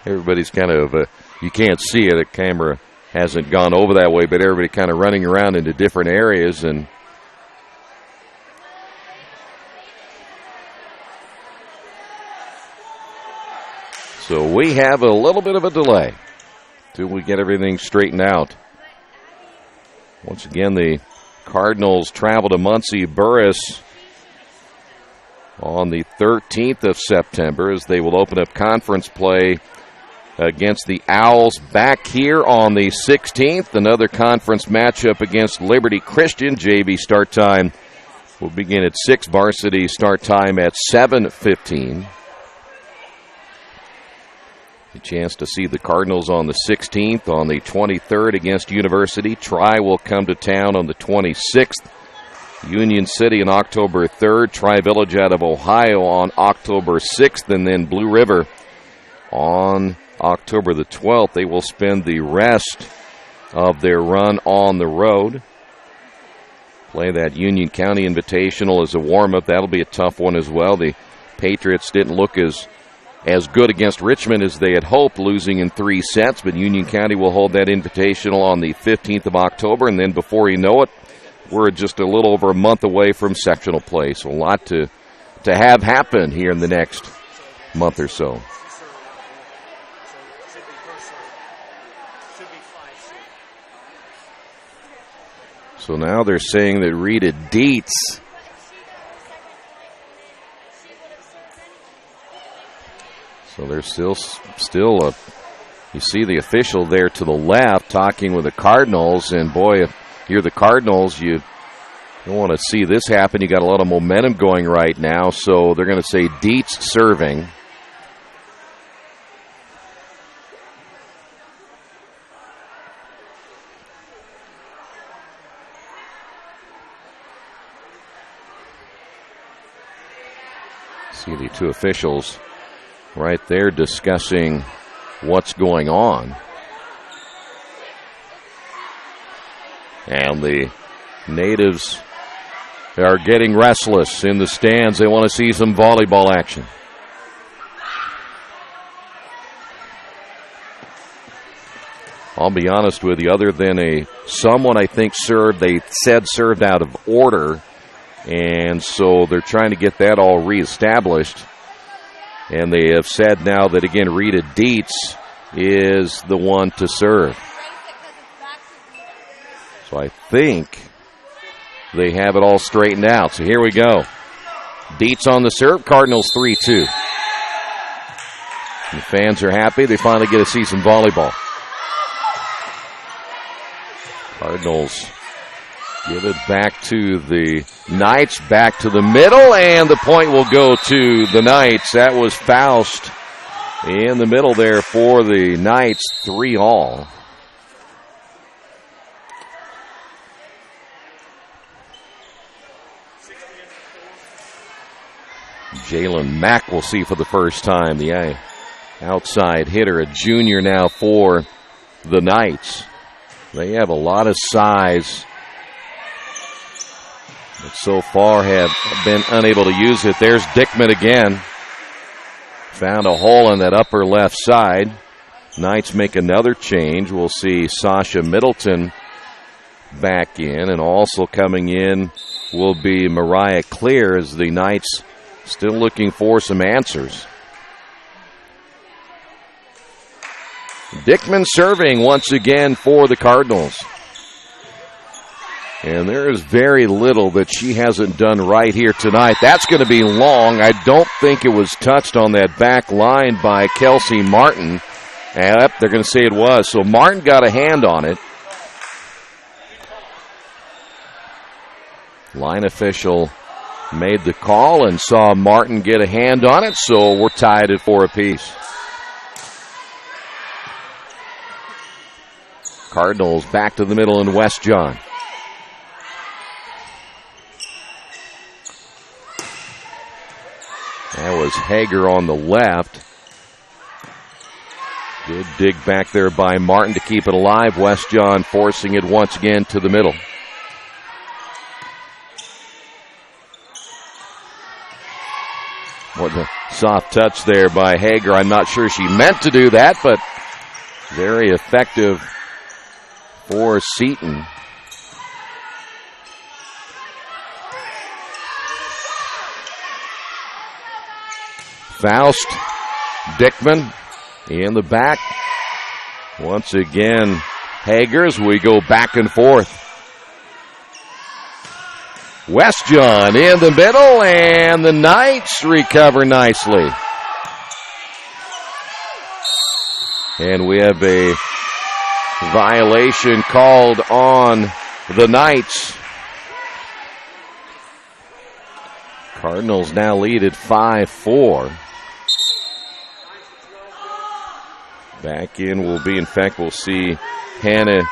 Everybody's kind of, you can't see it, the camera hasn't gone over that way, but everybody kind of running around into different areas. And so we have a little bit of a delay till we get everything straightened out. Once again, the Cardinals travel to Muncie Burris on the 13th of September as they will open up conference play against the Owls back here on the 16th. Another conference matchup against Liberty Christian. JV start time will begin at 6. Varsity start time at 7:15. A chance to see the Cardinals on the 16th. On the 23rd against University. Tri will come to town on the 26th. Union City on October 3rd. Tri-Village out of Ohio on October 6th. And then Blue River on October the 12th. They will spend the rest of their run on the road. Play that Union County Invitational as a warm-up. That'll be a tough one as well. The Patriots didn't look as good against Richmond as they had hoped, losing in 3 sets, but Union County will hold that Invitational on the 15th of October, and then before you know it, we're just a little over a month away from sectional play. So a lot to have happen here in the next month or so. So now they're saying that Rita Dietz so there's still you see the official there to the left talking with the Cardinals, and boy, if you're the Cardinals, you don't want to see this happen. You got a lot of momentum going right now, so they're going to say Dietz serving. See the two officials right there discussing what's going on. And the natives are getting restless in the stands. They want to see some volleyball action. I'll be honest with you, other than someone I think served, they said served out of order, and so they're trying to get that all reestablished. And they have said now that, again, Rita Dietz is the one to serve. So I think they have it all straightened out. So here we go. Dietz on the serve. Cardinals 3-2. The fans are happy. They finally get to see some volleyball. Cardinals give it back to the Knights, back to the middle, and the point will go to the Knights. That was Faust in the middle there for the Knights, 3-all. Jalen Mack will see for the first time, the outside hitter, a junior now for the Knights. They have a lot of size, but so far have been unable to use it. There's Dickman again. found a hole on that upper left side. Knights make another change. We'll see Sasha Middleton back in, and also coming in will be Mariah Clear as the Knights still looking for some answers. Dickman serving once again for the Cardinals. And there is very little that she hasn't done right here tonight. That's going to be long. I don't think it was touched on that back line by Kelsey Martin. Yep, they're going to say it was. So Martin got a hand on it. Line official made the call and saw Martin get a hand on it, so we're tied at 4 apiece. Cardinals back to the middle in West John. That was Hager on the left. Good dig back there by Martin to keep it alive. West John forcing it once again to the middle. What a soft touch there by Hager. I'm not sure she meant to do that, but very effective for Seton. Faust, Dickman in the back. Once again, Hager as we go back and forth. West John in the middle, and the Knights recover nicely. And we have a violation called on the Knights. Cardinals now lead at 5-4. Back in will be, in fact, we'll see Hannah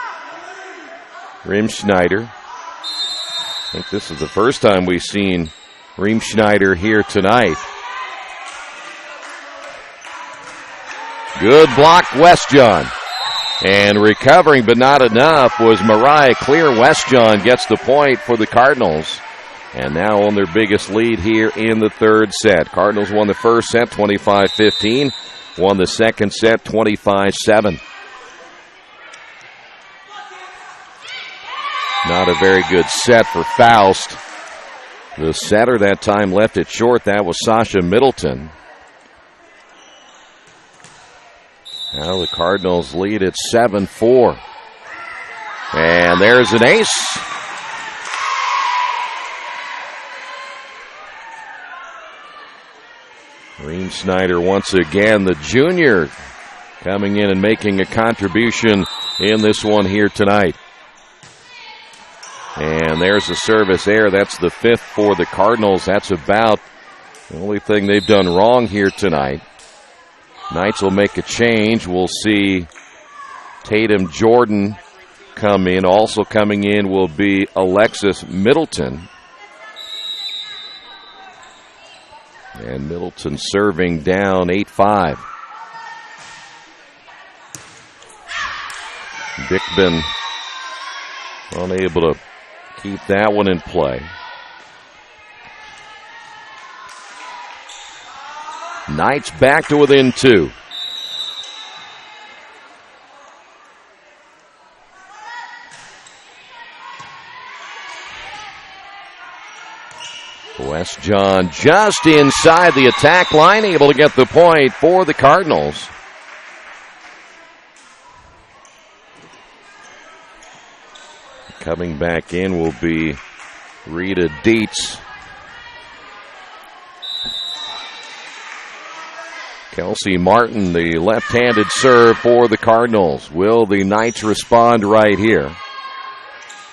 Riemschneider. I think this is the first time we've seen Riemschneider here tonight. Good block, West John. And recovering, but not enough, was Mariah Clear. West John gets the point for the Cardinals. And now on their biggest lead here in the third set. Cardinals won the first set, 25-15. Won the second set, 25-7. Not a very good set for Faust. The setter that time left it short. That was Sasha Middleton. Now the Cardinals lead at 7-4. And there's an ace. Riemschneider once again, the junior, coming in and making a contribution in this one here tonight. And there's a service error. That's the 5th for the Cardinals. That's about the only thing they've done wrong here tonight. Knights will make a change. We'll see Tatum Jordan come in. Also coming in will be Alexis Middleton. And Middleton serving down 8-5. Dickman unable to keep that one in play. Knights back to within 2. West John just inside the attack line, able to get the point for the Cardinals. Coming back in will be Rita Dietz. Kelsey Martin, the left-handed serve for the Cardinals. Will the Knights respond right here?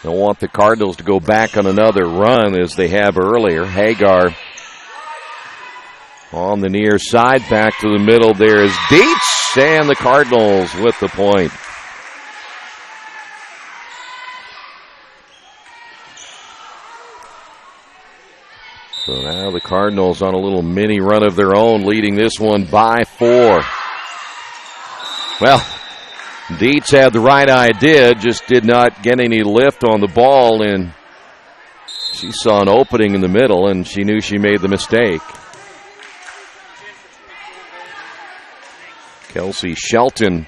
Don't want the Cardinals to go back on another run as they have earlier. Hagar on the near side, back to the middle. There is Dietz, and the Cardinals with the point. So now the Cardinals on a little mini run of their own, leading this one by 4. Well, Dietz had the right idea, just did not get any lift on the ball, and she saw an opening in the middle, and she knew she made the mistake. Kelsey Shelton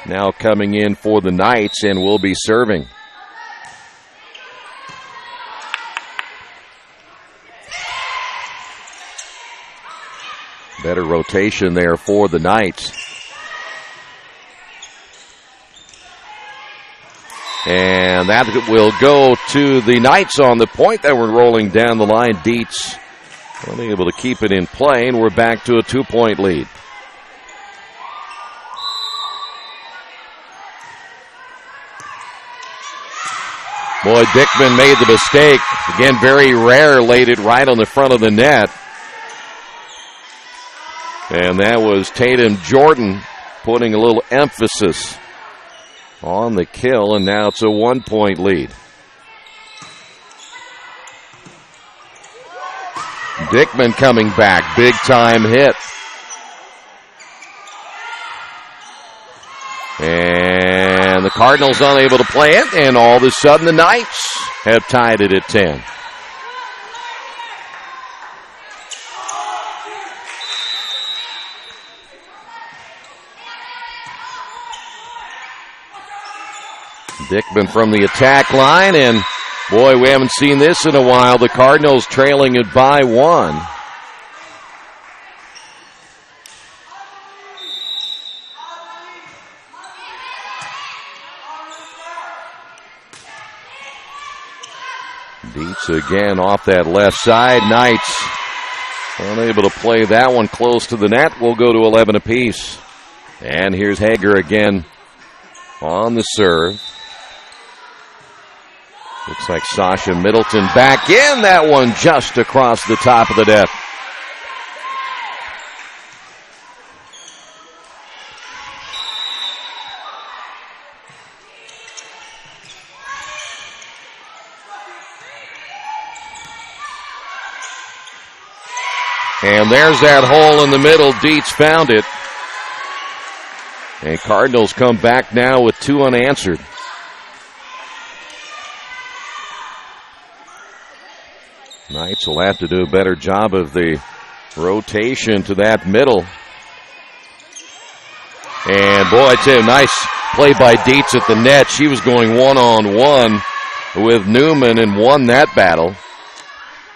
now coming in for the Knights and will be serving. Better rotation there for the Knights. And that will go to the Knights on the point that we're rolling down the line. Dietz unable to keep it in play, and we're back to a 2-point lead. Boy, Dickman made the mistake. Again, very rare, laid it right on the front of the net. And that was Tatum Jordan putting a little emphasis on the kill, and now it's a 1-point lead. Dickman coming back, big time hit. And the Cardinals unable to play it, and all of a sudden the Knights have tied it at 10. Dickman from the attack line, and boy, we haven't seen this in a while. The Cardinals trailing it by 1. Dietz again off that left side. Knights unable to play that one close to the net. We'll go to 11 apiece. And here's Hager again on the serve. Looks like Sasha Middleton back in. That one just across the top of the net. And there's that hole in the middle. Dietz found it. And Cardinals come back now with 2 unanswered. Knights will have to do a better job of the rotation to that middle. And boy, I tell you, nice play by Dietz at the net. She was going one-on-one with Newman and won that battle.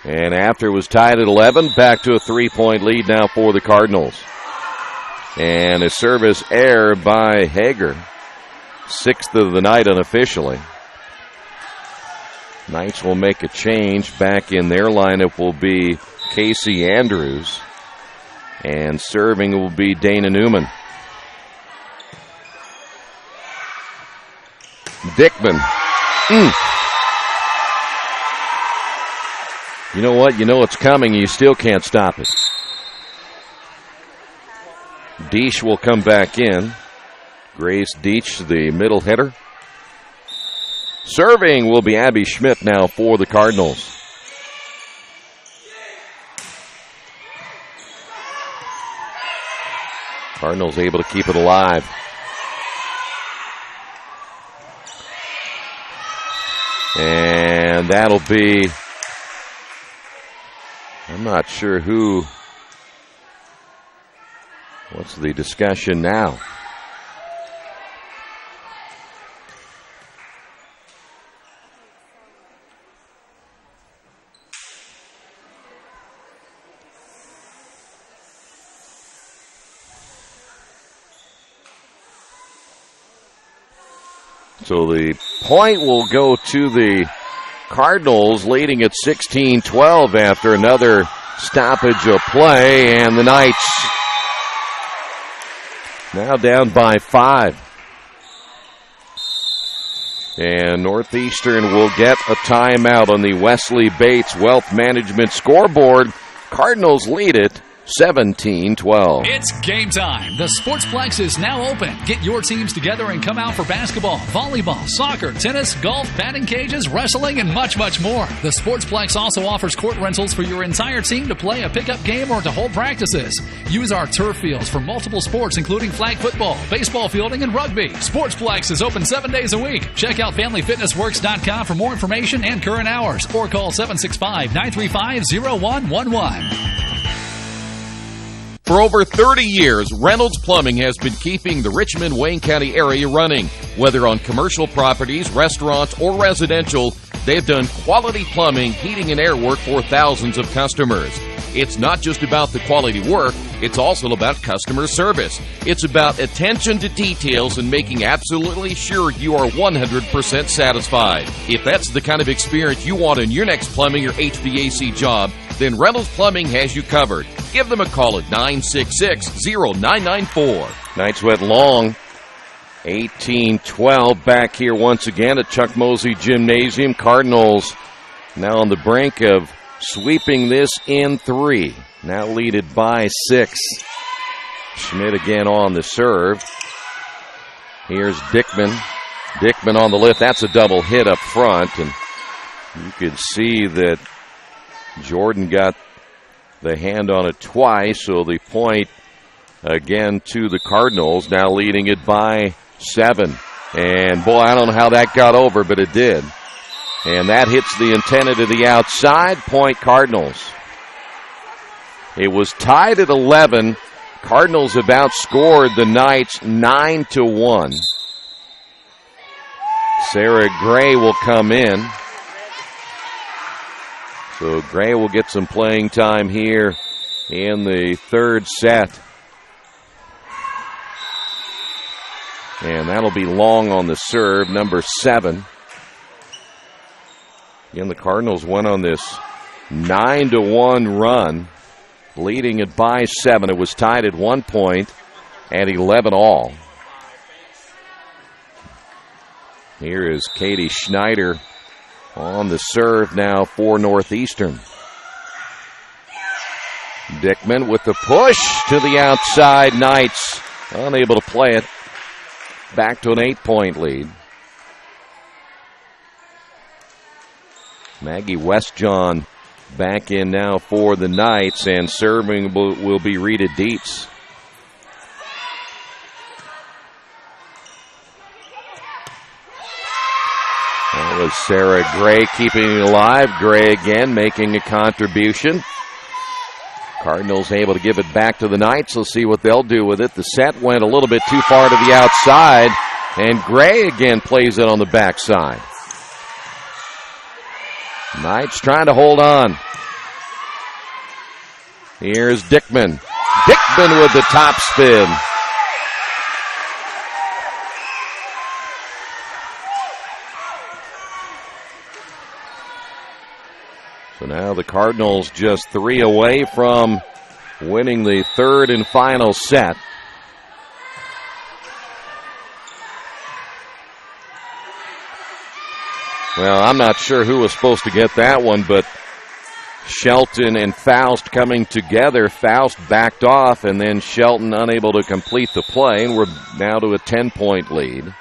And after it was tied at 11, back to a 3-point lead now for the Cardinals. And a service error by Hager. 6th of the night unofficially. Knights will make a change. Back in their lineup will be Casey Andrews. And serving will be Dana Newman. Dickman. You know what? You know it's coming. You still can't stop it. Deesh will come back in. Grace Deesh, the middle hitter. Serving will be Abby Schmidt now for the Cardinals. Cardinals able to keep it alive. And that'll be, I'm not sure who, what's the discussion now? So the point will go to the Cardinals, leading at 16-12 after another stoppage of play, and the Knights now down by 5. And Northeastern will get a timeout on the Wesley Bates Wealth Management scoreboard. Cardinals lead it 17-12. It's game time. The Sportsplex is now open. Get your teams together and come out for basketball, volleyball, soccer, tennis, golf, batting cages, wrestling, and much, much more. The Sportsplex also offers court rentals for your entire team to play a pickup game or to hold practices. Use our turf fields for multiple sports, including flag football, baseball fielding, and rugby. Sportsplex is open 7 days a week. Check out FamilyFitnessWorks.com for more information and current hours, or call 765-935-0111. For For over 30 years, Reynolds Plumbing has been keeping the Richmond-Wayne County area running. Whether on commercial properties, restaurants, or residential, they've done quality plumbing, heating, and air work for thousands of customers. It's not just about the quality work, it's also about customer service. It's about attention to details and making absolutely sure you are 100% satisfied. If that's the kind of experience you want in your next plumbing or HVAC job, then Reynolds Plumbing has you covered. Give them a call at 966-0994. Knights went long. 18-12 back here once again at Chuck Mosey Gymnasium. Cardinals now on the brink of sweeping this in 3. Now leaded by 6. Schmidt again on the serve. Here's Dickman. Dickman on the lift. That's a double hit up front. And you could see that Jordan got the hand on it twice. So the point again to the Cardinals. Now leading it by 7. And boy, I don't know how that got over, but it did. And that hits the antenna to the outside. Point Cardinals. It was tied at 11. Cardinals have outscored the Knights 9-1. Sarah Gray will come in. So Gray will get some playing time here in the third set. And that'll be Long on the serve, number 7. Again, the Cardinals went on this 9-1 run, leading it by 7. It was tied at 1 point at 11 all. Here is Katie Schneider on the serve now for Northeastern. Dickman with the push to the outside. Knights unable to play it. Back to an 8-point lead. Maggie Westjohn back in now for the Knights, and serving will be Rita Dietz. That was Sarah Gray keeping it alive. Gray again making a contribution. Cardinals able to give it back to the Knights. We'll see what they'll do with it. The set went a little bit too far to the outside, and Gray again plays it on the backside. Knights trying to hold on. Here's Dickman. Dickman with the top spin. So now the Cardinals just 3 away from winning the third and final set. Well, I'm not sure who was supposed to get that one, but Shelton and Faust coming together. Faust backed off, and then Shelton unable to complete the play, and we're now to a 10-point lead.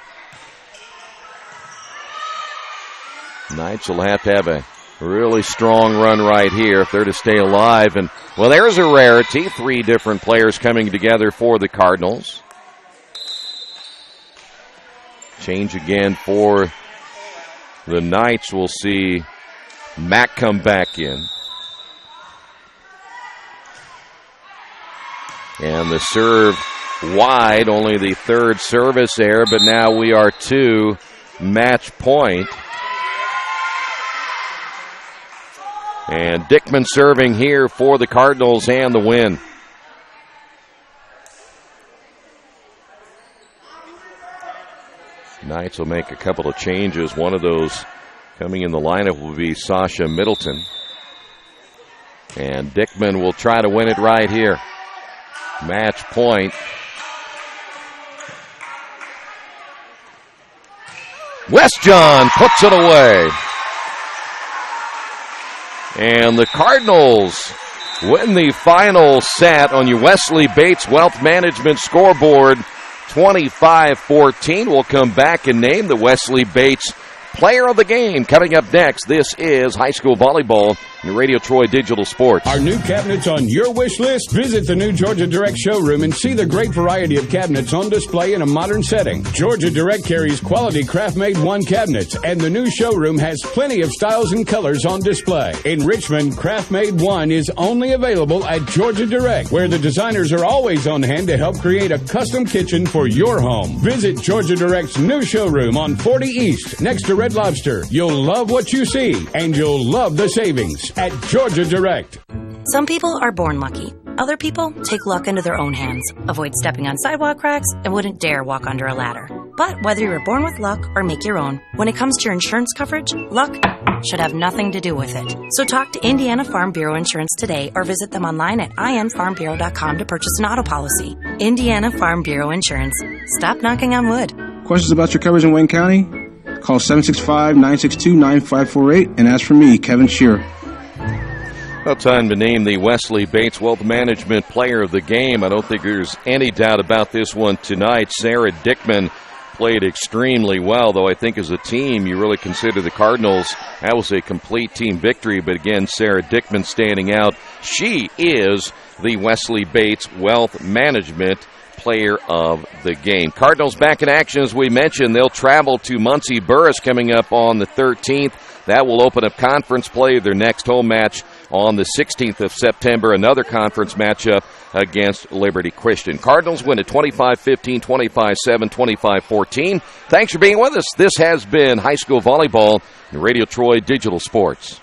Knights will have to have a really strong run right here if they're to stay alive. And, well, there's a rarity. 3 different players coming together for the Cardinals. Change again for the Knights. We'll see Mack come back in. And the serve wide, only the third service error, but now we are to match point. And Dickman serving here for the Cardinals and the win. Knights will make a couple of changes. One of those coming in the lineup will be Sasha Middleton. And Dickman will try to win it right here. Match point. Westjohn puts it away. And the Cardinals win the final set on your Wesley Bates Wealth Management scoreboard. 25-14. We'll come back and name the Wesley Bates Player of the Game. Coming up next, this is high school volleyball Radio Troy Digital Sports. Are new cabinets on your wish list? Visit the new Georgia Direct showroom and see the great variety of cabinets on display in a modern setting. Georgia Direct carries quality craft-made one cabinets, and the new showroom has plenty of styles and colors on display. In Richmond, craft-made one is only available at Georgia Direct, where the designers are always on hand to help create a custom kitchen for your home. Visit Georgia Direct's new showroom on 40 East, next to Red Lobster. You'll love what you see, and you'll love the savings at Georgia Direct. Some people are born lucky. Other people take luck into their own hands, avoid stepping on sidewalk cracks, and wouldn't dare walk under a ladder. But whether you were born with luck or make your own, when it comes to your insurance coverage, luck should have nothing to do with it. So talk to Indiana Farm Bureau Insurance today or visit them online at infarmbureau.com to purchase an auto policy. Indiana Farm Bureau Insurance. Stop knocking on wood. Questions about your coverage in Wayne County? Call 765-962-9548 and ask for me, Kevin Shearer. Well, time to name the Wesley Bates Wealth Management Player of the Game. I don't think there's any doubt about this one tonight. Sarah Dickman played extremely well, though I think as a team, you really consider the Cardinals, that was a complete team victory. But again, Sarah Dickman standing out. She is the Wesley Bates Wealth Management Player of the Game. Cardinals back in action, as we mentioned. They'll travel to Muncie Burris coming up on the 13th. That will open up conference play. Their next home match on the 16th of September, another conference matchup against Liberty Christian. Cardinals win at 25-15, 25-7, 25-14. Thanks for being with us. This has been High School Volleyball and Radio Troy Digital Sports.